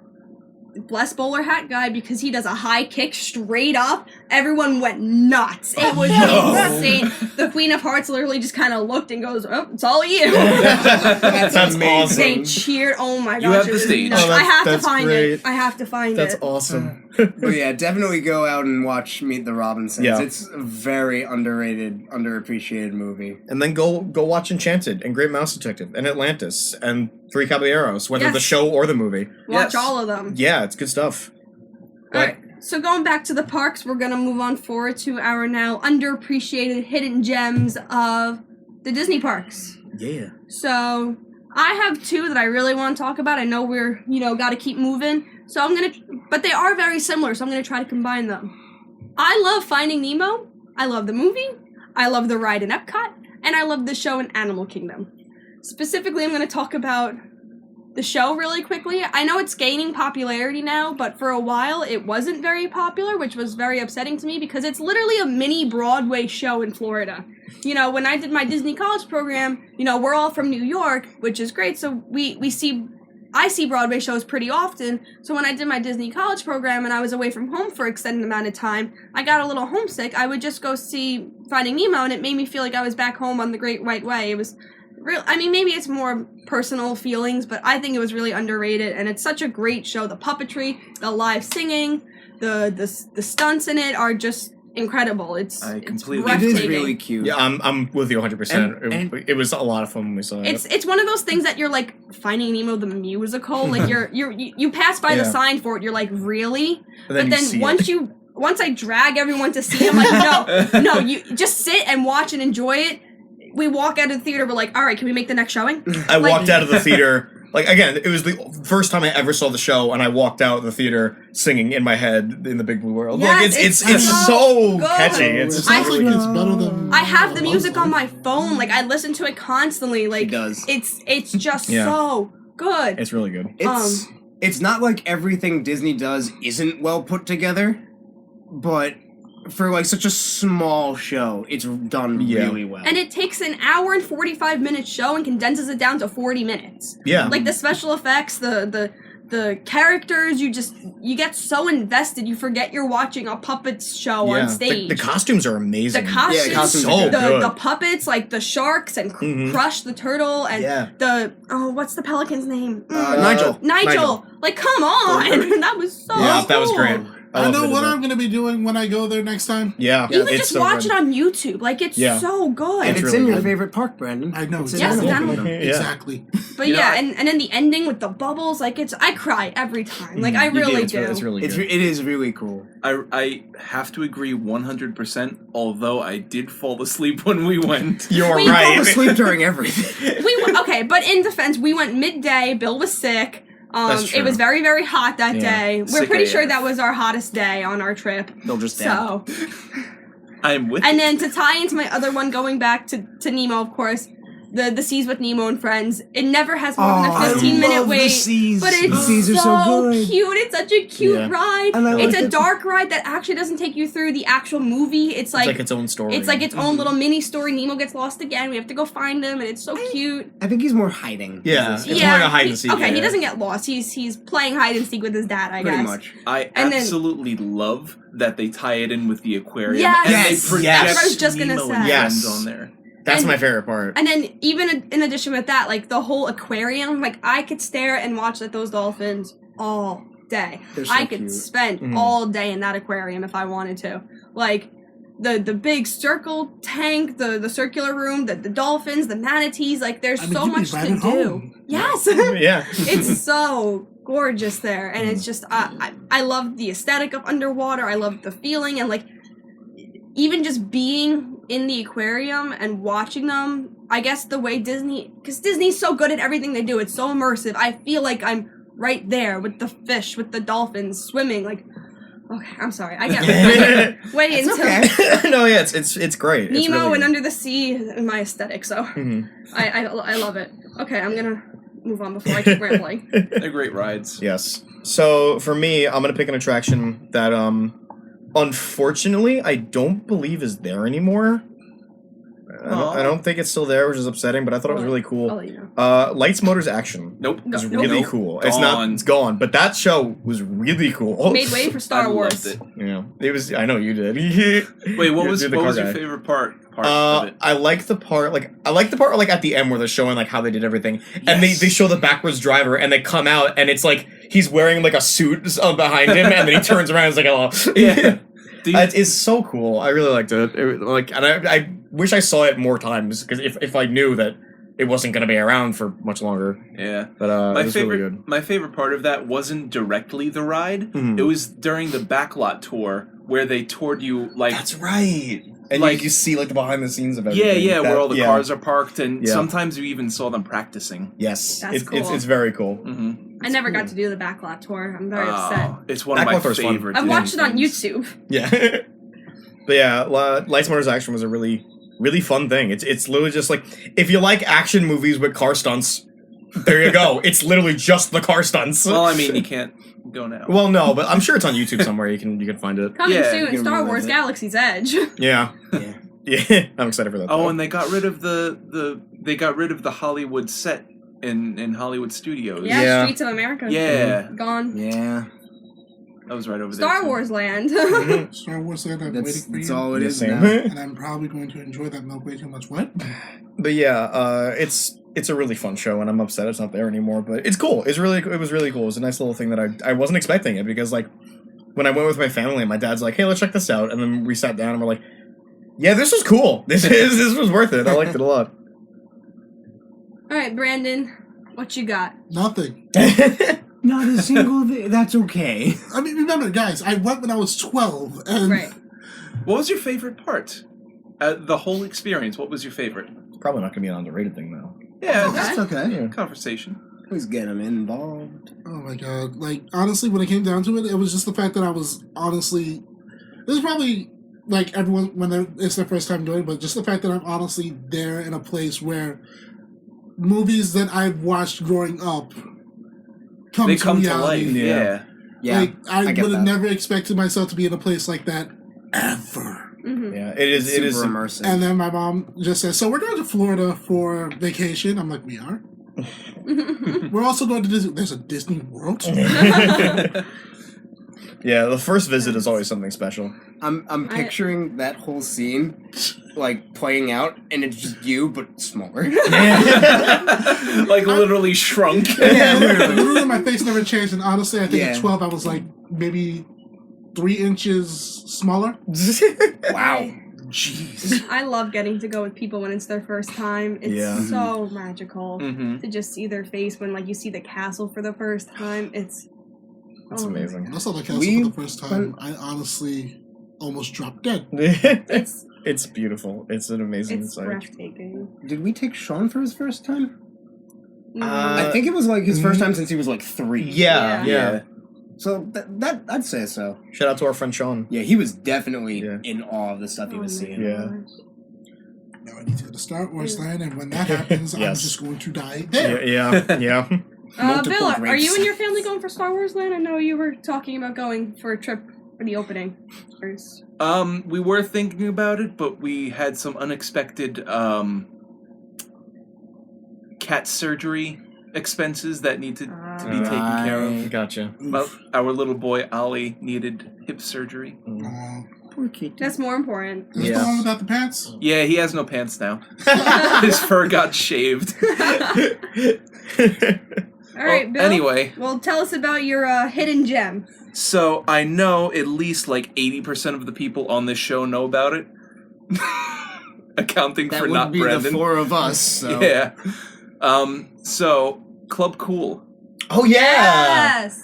A: bless bowler hat guy, because he does a high kick straight up. Everyone went nuts. It was insane. The Queen of Hearts literally just kind of looked and goes, "Oh, it's all you."
B: That's awesome.
A: They cheered. Oh my gosh!
D: You have
A: it
D: the
A: was
D: stage.
A: nuts.
B: Oh,
A: I have to
B: that's
A: find
B: great.
A: it. I have to find
B: That's
A: it.
B: awesome.
E: But yeah, definitely go out and watch Meet the Robinsons.
B: Yeah.
E: It's a very underrated, underappreciated movie.
B: And then go watch Enchanted and Great Mouse Detective and Atlantis and Three Caballeros, whether
A: Yes.
B: the show or the movie.
A: Watch
D: Yes.
A: all of them.
B: Yeah, it's good stuff.
A: All right. So going back to the parks, we're gonna move on forward to our now underappreciated hidden gems of the Disney parks.
B: Yeah.
A: So I have two that I really want to talk about. I know we're got to keep moving. So but they are very similar. So I'm gonna try to combine them. I love Finding Nemo. I love the movie. I love the ride in Epcot, and I love the show in Animal Kingdom. Specifically, I'm gonna talk about the show really quickly. I know it's gaining popularity now, but for a while it wasn't very popular, which was very upsetting to me because it's literally a mini Broadway show in Florida. When I did my Disney college program, we're all from New York, which is great. So I see Broadway shows pretty often. So when I did my Disney college program and I was away from home for an extended amount of time, I got a little homesick. I would just go see Finding Nemo, and it made me feel like I was back home on the Great White Way. It was maybe it's more personal feelings, but I think it was really underrated, and it's such a great show. The puppetry, the live singing, the stunts in it are just incredible. It's
D: I
A: it's
D: completely-
E: It
A: breathtaking.
E: is really cute.
B: Yeah, I'm with you 100%.
E: And-
B: It was a lot of fun when we saw it.
A: It's one of those things that you're like Finding Nemo the musical. Like you pass by the
B: Yeah.
A: sign for it. You're like, really?
B: And then
A: But
B: you see
A: then
B: it.
A: once I drag everyone to see it, I'm like, no, you just sit and watch and enjoy it. We walk out of the theater. We're like, all right, can we make the next showing?
B: I
A: like-
B: walked out of the theater. Like, again, it was the first time I ever saw the show, and I walked out of the theater singing in my head in the Big Blue World.
A: Yes,
B: like, it's so
A: good.
B: catchy.
C: It
B: It's
C: sounds
B: really
C: like it's better than.
A: I have the music on my phone. Like I listen to it constantly. Like
E: does.
A: It's just
B: Yeah.
A: so good.
B: It's really good.
E: It's not like everything Disney does isn't well put together, but for like such a small show, it's done
B: Yeah.
E: really well.
A: And it takes an hour and 45 minute show and condenses it down to 40 minutes.
B: Yeah.
A: Like the special effects, the characters, you get so invested you forget you're watching a puppet show on stage.
B: The costumes are amazing.
A: The costumes,
E: Yeah, costumes
B: are
A: the,
B: good. Good.
A: the puppets, like the sharks and
B: Mhm.
A: Crush the turtle and
B: Yeah.
A: what's the pelican's name?
E: Nigel.
A: Nigel. Like, come on, that was so
B: Yeah, that was
A: cool.
B: great.
C: I
B: loved
C: know
B: it
C: what
B: as
C: I'm going to be doing when I go there next time.
B: Yeah.
A: Even
B: it's
A: just
B: so
A: watch
B: good.
A: it on YouTube. Like, it's
B: Yeah.
A: so good.
E: And it's
B: really
E: in your
B: good.
E: favorite park, Brandon.
C: I know.
E: It's
A: Yes,
C: exactly.
A: it's Animal
B: Kingdom. Yeah.
C: Exactly.
A: But
D: You know,
A: yeah, and then the ending with the bubbles, like I cry every time. Like I
B: You do.
A: really
B: It's
A: do.
B: It's really good.
E: It is really cool.
D: I have to agree 100%, although I did fall asleep when we went.
B: You're
A: We
E: I
B: right.
E: fell asleep during everything.
A: Okay, but in defense, we went midday. Bill was sick.
B: That's
A: It
B: true.
A: was very, very hot that
B: Yeah.
A: day. We're
D: Sick
A: pretty
D: AF.
A: sure that was our hottest day on our trip.
E: They'll just
A: So,
D: I'm with
A: and
D: you.
A: then to tie into my other one, going back to Nemo, of course, the Seas with Nemo and Friends. It never has more than a 15-minute wait, but
E: The
A: it's
E: seas are
A: so
E: good.
A: cute. It's such a cute
B: Yeah.
A: ride.
E: And I
A: It's
E: like
A: a
E: it.
A: dark ride that actually doesn't take you through the actual movie. It's
B: It's
A: like
B: like its own story.
A: it's like its own little mini story. Nemo gets lost again. We have to go find him, and it's so cute.
E: I think he's more hiding.
B: Yeah. It's more like a hide and seek.
A: Okay, he
B: yeah.
A: doesn't get lost. He's playing hide and seek with his dad, I
E: Pretty
A: guess.
E: much.
D: I
A: And then-
D: absolutely love that they tie it in with the aquarium.
A: Yes.
D: and
E: Yes,
D: they project
B: yes. That's what I
A: was just gonna
D: Nemo
A: say.
D: and
B: Yes.
D: Friends on there.
B: That's
A: And-
B: my favorite part.
A: And then even in addition with that, like the whole aquarium, like I could stare and watch like those dolphins all day.
E: They're so
A: I could
E: cute.
A: spend
B: Mhm.
A: all day in that aquarium if I wanted to. Like the big circle tank, the circular room, the dolphins, the manatees, like there's
C: I mean,
A: so
C: you'd be
A: much
C: right
A: to
C: at
A: do.
C: home.
A: Yes.
B: Yeah.
A: It's so gorgeous there, and it's just I love the aesthetic of underwater. I love the feeling, and like even just being in the aquarium and watching them. I guess the way because Disney's so good at everything they do, it's so immersive. I feel like I'm right there with the fish, with the dolphins swimming. Like, okay, I'm sorry, I get way
E: It's
A: into
E: okay.
B: No, yeah, it's great. It's
A: Nemo
B: really
A: and
B: good.
A: Under the Sea and my aesthetic. So
B: Mhm.
A: I love it. Okay, I'm gonna move on before I keep rambling.
D: They're great rides.
B: Yes. So for me, I'm gonna pick an attraction that unfortunately I don't believe is there anymore. I don't think it's still there, which is upsetting, but I thought it was really
A: I'll
B: cool.
A: let you know.
B: Lights, Motors, Action.
D: Nope.
B: It's
A: Nope.
B: really
D: Nope.
B: cool. It's not.
D: Gone.
B: It's gone. But that show was really cool.
A: Made way for Star
D: I
A: Wars.
D: loved it.
B: Yeah, it was. I know you did.
D: Wait, what
B: You're
D: was
B: the
D: what
B: car
D: was your
B: guy.
D: favorite part of it?
B: I like the part like at the end where they're showing like how they did everything, and
D: Yes.
B: they show the backwards driver, and they come out, and it's like he's wearing like a suit behind him, and then he turns around, and it's like, oh,
D: Yeah. Do you-
B: It's so cool. I really liked it. And I wish I saw it more times because if I knew that it wasn't going to be around for much longer,
D: yeah.
B: but
D: My
B: it was
D: favorite,
B: really good.
D: my favorite part of that wasn't directly the ride.
B: Mhm.
D: It was during the backlot tour where they toured you like
B: That's right. And
D: Like-
B: you see like the behind the scenes of
D: yeah,
B: everything.
D: where all the
B: yeah.
D: cars are parked, and
B: Yeah.
D: sometimes you even saw them practicing.
B: Yes,
A: That's
B: it's
A: cool.
B: very cool.
D: Mm-hmm.
A: I never got to do the backlot tour. I'm very upset.
D: It's one of my
B: Backlot tour's fun.
D: favorite.
A: I've watched it on
D: Disney things.
A: YouTube.
B: Yeah, but yeah, Lights, Motors, Action was a really fun thing. It's literally just like if you like action movies with car stunts, there you go. It's literally just the car stunts.
D: Well, I mean, you can't go now.
B: Well, no, but I'm sure it's on YouTube somewhere. You can find it.
A: Coming
D: Yeah,
A: soon,
E: you can
A: Star
E: relive
A: Wars
E: it.
A: Galaxy's Edge.
B: Yeah,
E: Yeah.
B: yeah. I'm excited for that.
D: Oh,
B: though.
D: and they got rid of they got rid of the Hollywood set in Hollywood Studios.
A: Yeah,
B: Yeah.
A: Streets of America.
D: Yeah.
A: Gone.
E: Yeah.
D: That was right over there.
A: Star
D: too.
A: Wars Land.
B: Mhm.
C: Star Wars Land, I'm
E: That's,
C: waiting for
E: that's
C: you.
E: all it
B: Yeah,
E: is
B: same.
E: now.
C: And I'm probably going to enjoy that milk way too much. What?
B: But yeah, it's a really fun show, and I'm upset it's not there anymore. But it's cool. It was really cool. It was a nice little thing that I wasn't expecting it because like when I went with my family, my dad's like, "Hey, let's check this out," and then we sat down and we're like, "Yeah, this was cool. This was worth it. I liked it a lot."
A: All right, Brandon, what you got?
C: Nothing.
E: Not a single thing. That's okay.
C: I mean, remember, guys, I went when I was 12, and
A: Right.
D: What was your favorite part? The whole experience. What was your favorite?
B: Probably not gonna be an underrated thing though.
D: Yeah,
E: That's okay.
B: Yeah.
D: conversation.
E: Always get him involved.
C: oh my god, like, honestly, when it came down to it, it was just the fact that I was honestly, this is probably, like, everyone, it's their first time doing it, but just the fact that I'm honestly there in a place where movies that I've watched growing up
D: They come to
C: reality.
D: life.
B: Yeah.
E: Yeah,
C: Like, I
E: get
C: would have
E: that.
C: never expected myself to be in a place like that, ever.
A: Mm-hmm.
B: Yeah, it is.
E: Super
B: It is.
E: immersive.
C: And then my mom just says, "So we're going to Florida for vacation." I'm like, "We are." We're also going to Disney. There's a Disney World.
B: Yeah, the first visit is always something special.
E: I'm picturing that whole scene, like, playing out, and it's just you, but smaller.
D: Like literally shrunk.
E: Yeah, literally.
C: Literally, my face never changed, and honestly, I think
E: Yeah.
C: at 12, I was like maybe 3 inches smaller.
E: Wow.
C: Jeez.
A: I love getting to go with people when it's their first time. It's
B: Yeah.
A: so magical
D: Mm-hmm.
A: to just see their face when, like, you see the castle for the first time. It's
B: It's amazing.
C: When I saw the castle
E: We
C: for the first time, I honestly almost dropped dead.
A: It's
B: It's beautiful. It's an amazing
A: it's
B: sight.
A: breathtaking.
E: Did we take Sean for his first time?
A: Mm.
E: I think it was like his first time since he was like 3.
B: Yeah,
A: Yeah.
B: yeah.
E: So that I'd say so.
B: Shout out to our friend Sean.
E: Yeah, he was definitely
B: Yeah.
E: in awe of the stuff he was
A: Oh my
E: seeing.
B: Yeah.
A: gosh.
C: Now I need to go to Star Wars Land, and when that happens, I'm
B: Yes.
C: just going to die there.
B: Yeah, yeah.
E: Multiple
A: Bill, are
E: grapes.
A: you and your family going for Star Wars Land? I know you were talking about going for a trip for the opening.
D: We were thinking about it, but we had some unexpected cat surgery expenses that need to be taken care of.
B: Gotcha.
D: Well, our little boy Ollie needed hip surgery.
E: Poor kitty.
A: That's more important.
C: Is this
B: Yeah.
C: the one without the pants?
D: Yeah, he has no pants now. His fur got shaved.
A: All right, Bill.
D: Anyway,
A: Well, tell us about your hidden gem.
D: so I know at least like 80% of the people on this show know about it. Accounting
E: That
D: for
E: would
D: not
E: be
D: Brandon.
E: the 4 of us. So.
D: Yeah. So Club Cool.
B: Oh yeah.
A: Yes.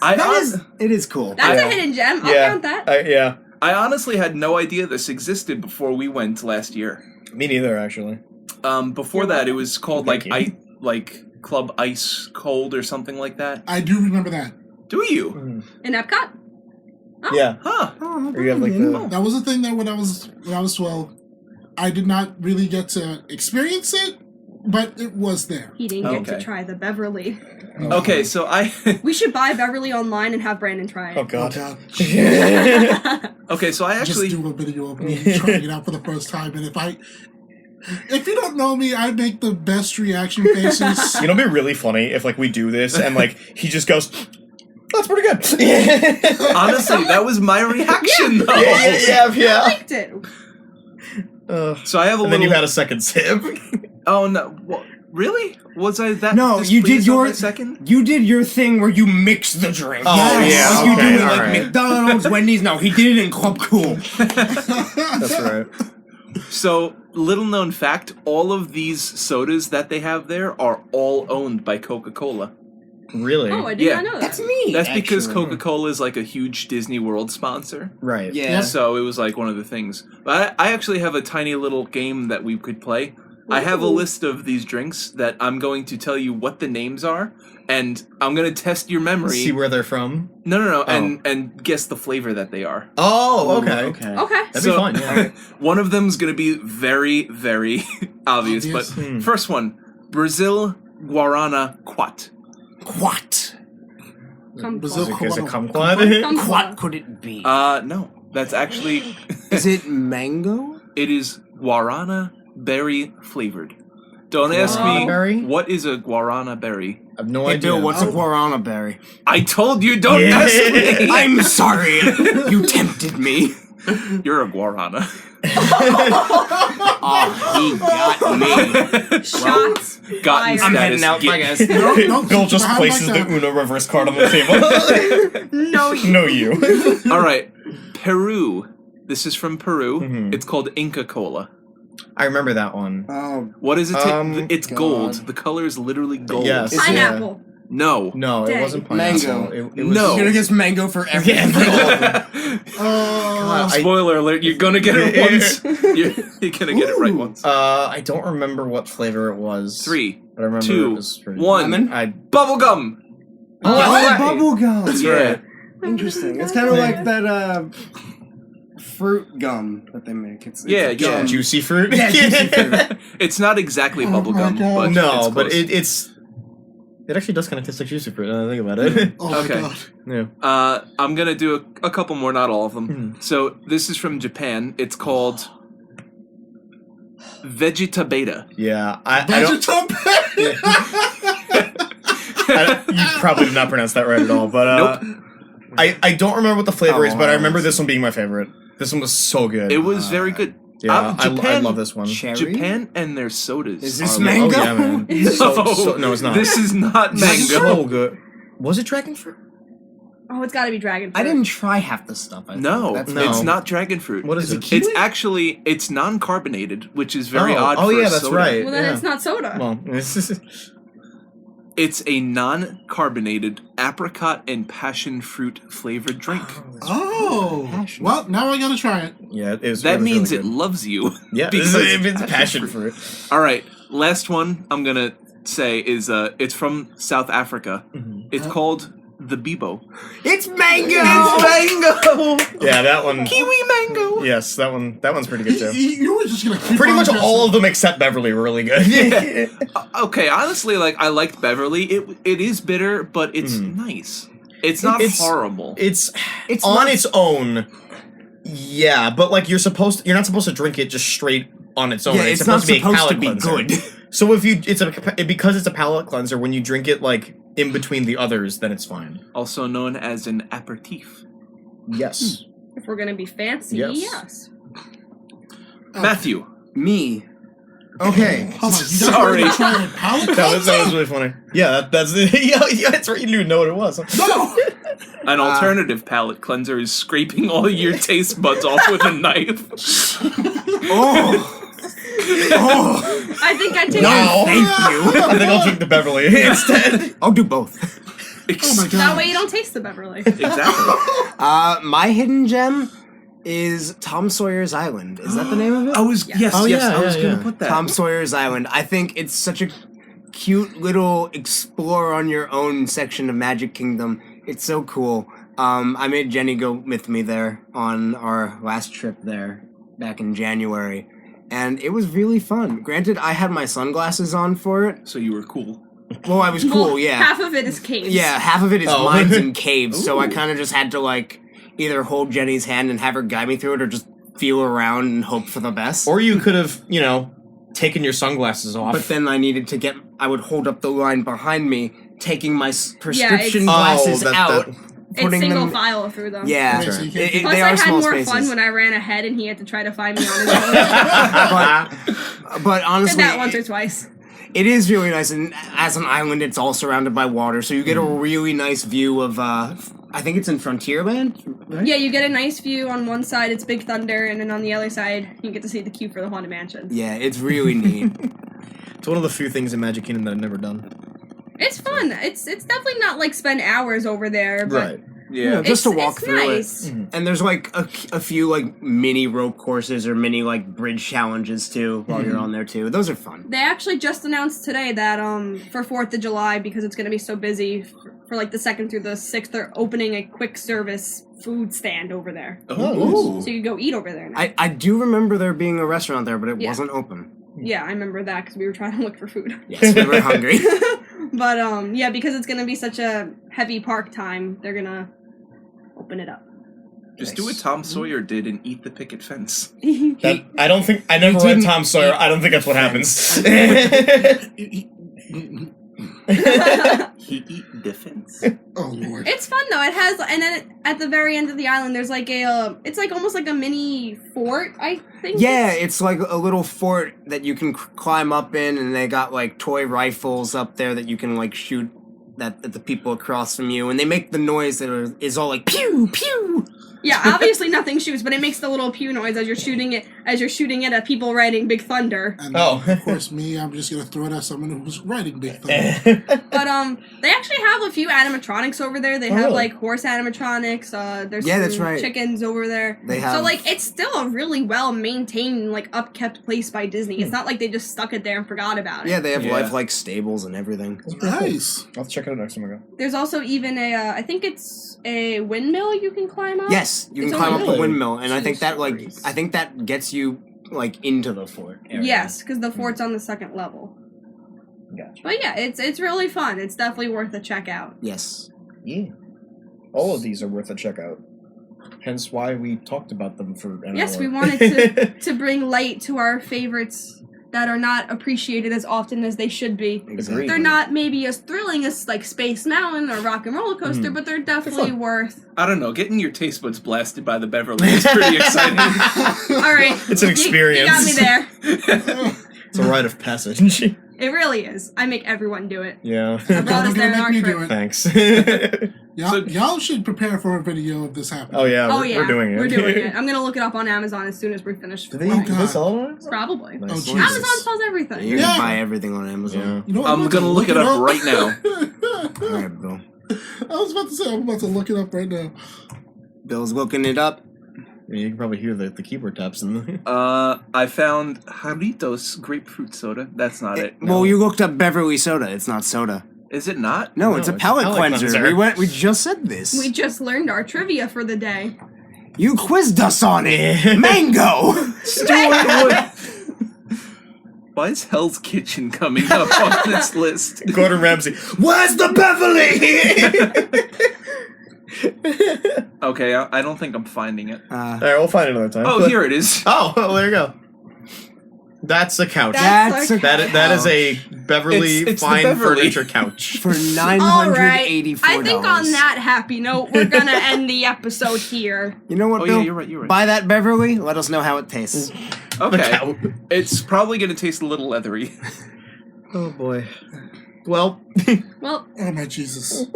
E: It is cool.
A: That's
B: I-
A: a hidden gem. I'll
B: Yeah.
A: count that.
B: Yeah.
D: I honestly had no idea this existed before we went last year.
B: Me neither, actually.
D: Before that, it was called like
B: Thank
D: like Club Ice Cold or something like that.
C: I do remember that.
D: Do you?
A: In Epcot?
B: Yeah.
D: Huh?
E: Oh,
B: Or you have like the.
C: That was the thing that when I was 12, I did not really get to experience it, but it was there.
A: He didn't get to
D: Okay.
A: try the Beverly.
D: Okay, so I
A: We should buy Beverly online and have Brandon try
B: Oh
A: it.
B: god.
C: God.
D: okay, so I actually
C: Just do a video of me trying it out for the first time, and if you don't know me, I make the best reaction faces.
B: You know, it'd be really funny if like we do this and like he just goes, "That's pretty good."
D: honestly that was my reaction though.
B: yeah.
A: I liked it.
D: So I have a
B: And
D: little.
B: then you had a second sip.
D: Oh no! What, really? Was I that?
E: No, you did
D: displeased on
E: your
D: my second.
E: You did your thing where you mix the drink.
B: Oh, yeah,
E: Like you
B: okay,
E: do it
B: all
E: like
B: right.
E: McDonald's, Wendy's. No, he did it in Club Cool.
B: That's right.
D: So, little known fact: all of these sodas that they have there are all owned by Coca-Cola.
B: Really?
A: Oh, I did
D: Yeah.
A: not know that.
E: That's me.
D: That's because
E: actually.
D: Coca-Cola is like a huge Disney World sponsor.
B: Right.
E: Yeah.
D: So it was like one of the things. But I actually have a tiny little game that we could play. I have a
A: Ooh.
D: list of these drinks that I'm going to tell you what the names are, and I'm going to test your memory.
B: See where they're from.
D: No, and guess the flavor that they are.
B: Oh, okay.
E: Okay.
A: Okay.
B: That'd be fun. Yeah.
D: One of them's going to be very, very obvious.
C: Obvious.
D: But first one, Brazil Guarana Quat.
E: What?
C: Brazil
B: Is it a
C: Corona.
B: kumquat?
E: What could it be?
D: No, that's actually
E: Is it mango?
D: it is Guarana berry flavored. Don't ask
B: Guarana
D: me
B: berry?
D: what is a Guarana berry.
B: I have no
E: Hey,
B: idea.
E: Bill, what's a guarana berry?
D: I told you don't
B: Yeah.
D: ask me.
E: I'm sorry. You tempted me.
D: You're a guarana.
E: Oh, he got me.
A: Shots
D: Gotten
A: fired.
E: I'm
D: status.
E: heading out, bye guys.
C: No,
B: Bill just
C: behind
B: places
C: like
B: the
C: that.
B: Uno reverse card on the table.
A: No, you.
B: No, you.
D: All right, Peru. This is from Peru.
B: Mhm.
D: It's called Inca Cola.
B: I remember that one.
E: Oh,
D: What does it take? It's
E: God.
D: gold. The color is literally gold.
B: Yes.
E: Is it-
A: Pineapple.
D: No.
B: No, it
A: Dang.
B: wasn't pineapple.
E: Mango.
B: It was
D: No.
E: you're gonna guess mango for everything.
C: Uh,
D: Spoiler alert, you're gonna get it once. You're gonna get it right once.
B: I don't remember what flavor it was.
D: 3,
B: But I remember
D: 2,
B: it was pretty
D: 1.
E: Lemon?
B: I
D: Bubblegum!
E: Oh,
B: right.
E: bubble gum.
B: That's
D: Yeah.
B: right.
E: Interesting. It's kind of like that fruit gum that they make. It's
D: Yeah,
E: gum.
D: yeah.
B: Juicy fruit.
E: Yeah, juicy fruit.
D: It's not exactly
C: Oh my
D: bubblegum,
C: God.
D: but
B: No,
D: it's
B: but
D: close.
B: it actually does kind of taste like juicy fruit. Now that I think about it.
C: oh my
D: Okay.
C: god.
B: Yeah.
D: I'm gonna do a couple more, not all of them. So this is from Japan. It's called Vegetabeta.
B: Yeah. I don't. You probably did not pronounce that right at all, but
D: Nope.
B: I don't remember what the flavor is, but I remember
E: Oh.
B: this one being my favorite. This one was so good.
D: It was very good.
B: yeah, I
D: Japan-
B: love this one.
E: Cherry?
D: Japan and their sodas.
E: Is this
D: are
E: mango?
B: Oh yeah, man. No, it's not.
D: This is not
B: It's
D: mango.
B: so good. Was it dragon fruit?
A: Oh, it's got to be dragon fruit.
E: I didn't try half the stuff. I
D: No,
E: think. That's
B: No.
D: it's not dragon fruit.
B: What is it?
E: kiwi?
D: It's actually it's non-carbonated, which is very odd.
B: Oh
D: for
B: yeah,
D: a
B: that's
D: soda.
B: right.
A: Well, then
B: yeah.
A: it's not soda.
B: Well,
D: It's a non-carbonated apricot and passion fruit flavored drink.
C: Oh.
E: Passion.
C: Well, now I gotta try it.
B: yeah, it was.
D: That means
B: really
D: it loves you.
B: Yeah,
D: because
B: it's passion fruit.
D: All right, last one I'm gonna say is it's from South Africa. It's called the Bibo.
E: It's mango.
D: mango.
B: Yeah, that one.
D: Kiwi mango.
B: Yes, that one's pretty good too.
C: You were just gonna keep
B: Pretty
C: on
B: much
C: guessing.
B: all of them except Beverly were really good.
D: Okay, honestly, like I liked Beverly. It is bitter, but it's nice. It's not
B: It's-
D: horrible.
B: It's
E: It's
B: on
E: not-
B: its own. Yeah, but like you're not supposed to drink it just straight on its own.
E: Yeah, it's not
B: a
E: supposed to
B: palate
E: be
B: cleanser.
E: good.
B: So if you because it's a palate cleanser, when you drink it like in between the others, then it's fine.
D: Also known as an aperitif.
B: Yes.
A: If we're gonna be fancy,
B: Yes.
A: yes.
D: Matthew.
E: Me. Okay.
C: Hold on, you guys
D: Sorry.
C: wanna try a palate
B: That was
C: cleanser?
B: really funny. Yeah, that's yeah, that's right. You didn't even know what it was.
C: No.
D: An alternative palate cleanser is scraping all your taste buds off with a knife.
E: Oh. Oh.
A: I think I take
B: No.
E: Thank you.
B: I think I'll drink the Beverly instead.
E: I'll do both.
C: Oh my god.
A: That way you don't taste the Beverly.
D: Exactly.
E: My hidden gem is Tom Sawyer's Island. Is that the name of it?
D: I was yes,
B: Oh,
D: yes,
B: yeah,
D: I was
B: yeah,
D: gonna
B: yeah.
D: put that.
E: Tom Sawyer's Island. I think it's such a cute little explore on your own section of Magic Kingdom. It's so cool. I made Jenny go with me there on our last trip there back in January, and it was really fun. Granted, I had my sunglasses on for it.
D: So you were cool.
E: Well, I was cool,
A: Well,
E: yeah.
A: Half of it is caves.
E: Yeah, half of it is
B: Oh.
E: mines and caves, so I
B: Ooh.
E: kind of just had to, like, either hold Jenny's hand and have her guide me through it, or just feel around and hope for the best.
B: Or you could have, taken your sunglasses off.
E: But then I would hold up the line behind me, taking my prescription
A: it's-
E: glasses
B: that-
E: out,
A: It's
E: putting
A: single
E: them.
A: file through them.
E: Yeah,
C: Okay, so you can't-
A: Plus,
E: they
A: I
E: are
A: had
E: small
A: more
E: spaces.
A: fun when I ran ahead and he had to try to find me on his own.
E: But
A: Did
E: honestly,
A: that once or twice.
E: it is really nice. And as an island, it's all surrounded by water, so you get a really nice view of. I think it's in Frontierland, right?
A: Yeah, you get a nice view on one side, it's Big Thunder, and then on the other side, you get to see the queue for the Haunted Mansion.
E: Yeah, it's really neat.
B: It's one of the few things in Magic Kingdom that I've never done.
A: It's fun. It's definitely not like spend hours over there, but
B: Right.
D: Yeah.
E: just to walk
A: it's
E: through
A: nice.
E: it. And there's like a few like mini rope courses or mini like bridge challenges too while you're on there too. Those are fun.
A: They actually just announced today that for 4th of July, because it's going to be so busy, for like the 2nd through the 6th, they're opening a quick service food stand over there.
B: Oh.
A: So you can go eat over there now.
E: I do remember there being a restaurant there, but it
A: Yeah.
E: wasn't open.
A: Yeah, I remember that because we were trying to look for food.
E: Yes, we were hungry.
A: But yeah, because it's going to be such a heavy park time, they're going to open it up.
D: Just do what Tom Sawyer did and eat the picket fence.
B: That, I don't think I never read
E: didn't
B: Tom Sawyer. I don't think that's what happens.
D: He eat defense.
C: Oh lord.
A: It's fun though. It has, and then at the very end of the island, there's like it's like almost like a mini fort. I think.
E: Yeah, it's like a little fort that you can climb up in, and they got like toy rifles up there that you can like shoot at the people across from you, and they make the noise that is all like pew pew.
A: Yeah, obviously nothing shoots, but it makes the little pew noise as you're shooting it. As you're shooting it at people riding Big Thunder.
C: And
B: Oh.
C: of course, I'm just gonna throw it at someone who's riding Big Thunder.
A: But they actually have a few animatronics over there. They have
B: really?
A: like horse animatronics. There's
E: Yeah,
A: some
E: that's right.
A: chickens over there.
E: They
A: So
E: have-
A: like it's still a really well maintained, like upkept place by Disney. It's not like they just stuck it there and forgot about it.
E: Yeah, they have
D: Yeah.
E: lifelike stables and everything.
C: Nice.
B: I'll check it out next time I go.
A: There's also even I think it's a windmill you can climb up.
E: Yes, you can
A: It's
E: climb up
A: only-
E: the windmill, and I think
A: Jeez
E: that
A: Louise.
E: I think that gets you like into the fort area.
A: Yes, because the fort's on the second level.
B: Gotcha.
A: But yeah, it's really fun. It's definitely worth a check out.
E: Yes.
B: Yeah. All of these are worth a check out. Hence why we talked about them for an
A: Yes,
B: hour.
A: we wanted to bring light to our favorites that are not appreciated as often as they should be.
E: Exactly.
A: They're not maybe as thrilling as like Space Mountain or Rock and Roller Coaster, but they're definitely worth.
D: I don't know. Getting your taste buds blasted by the Beverly is pretty exciting.
A: All right,
B: It's an experience.
A: You got me there.
B: It's a rite of passage.
A: It really is. I make everyone do it.
B: Yeah.
A: I brought us
C: Don't
A: there in
C: make
A: our
C: me
A: trip.
C: do it.
B: Thanks.
C: Y'all should prepare for a video of this happening.
B: Oh yeah,
A: Oh
B: we're,
A: yeah,
B: we're doing it.
A: We're doing it. I'm gonna look it up on Amazon as soon as we finish.
B: Do they,
C: Oh,
B: do they
C: God.
B: sell it on Amazon?
A: Probably.
B: Nice.
C: Oh, Jesus.
A: Amazon sells everything.
E: You can
C: Yeah.
E: buy everything on Amazon.
B: Yeah.
C: You know what,
D: I'm
C: about
D: gonna
C: to
D: look it up right now.
E: All right, Bill.
C: I was about to say I'm about to look it up right now.
E: Bill's looking it up.
B: Yeah, you can probably hear the keyboard taps in the.
D: I found Jarritos grapefruit soda. That's not it.
E: Well, you looked up Beverly Soda. It's not soda.
D: Is it not?
E: No,
B: No,
E: it's a
B: it's
E: palate
B: palate
E: cleanser.
B: cleanser.
E: We just said this.
A: We just learned our trivia for the day.
E: You quizzed us on it. Mango.
D: Why is Hell's Kitchen coming up on this list?
B: Gordon Ramsay. Where's the Beverly?
D: Okay, I don't think I'm finding it.
B: All right, we'll find it another time.
D: Oh, here it is.
B: Oh, well, there you go. That's a couch.
E: That's a
B: That is a Beverly
D: It's the
B: fine
D: Beverly.
B: furniture couch.
E: for
A: All right.
E: $984.
A: I think on that happy note, we're gonna end the episode here.
E: You know what,
D: Oh,
E: Bill?
D: yeah, you're right, you're right.
E: Buy that Beverly. Let us know how it tastes.
D: Okay.
B: couch.
D: It's probably going to taste a little leathery.
B: Oh boy. Well,
A: Well,
C: Oh my Jesus.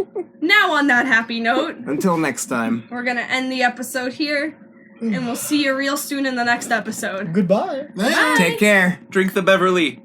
A: now on that happy note,
E: Until next time.
A: we're gonna end the episode here, and we'll see you real soon in the next episode.
B: goodbye.
C: Later.
E: Take care.
D: Drink the Beverly.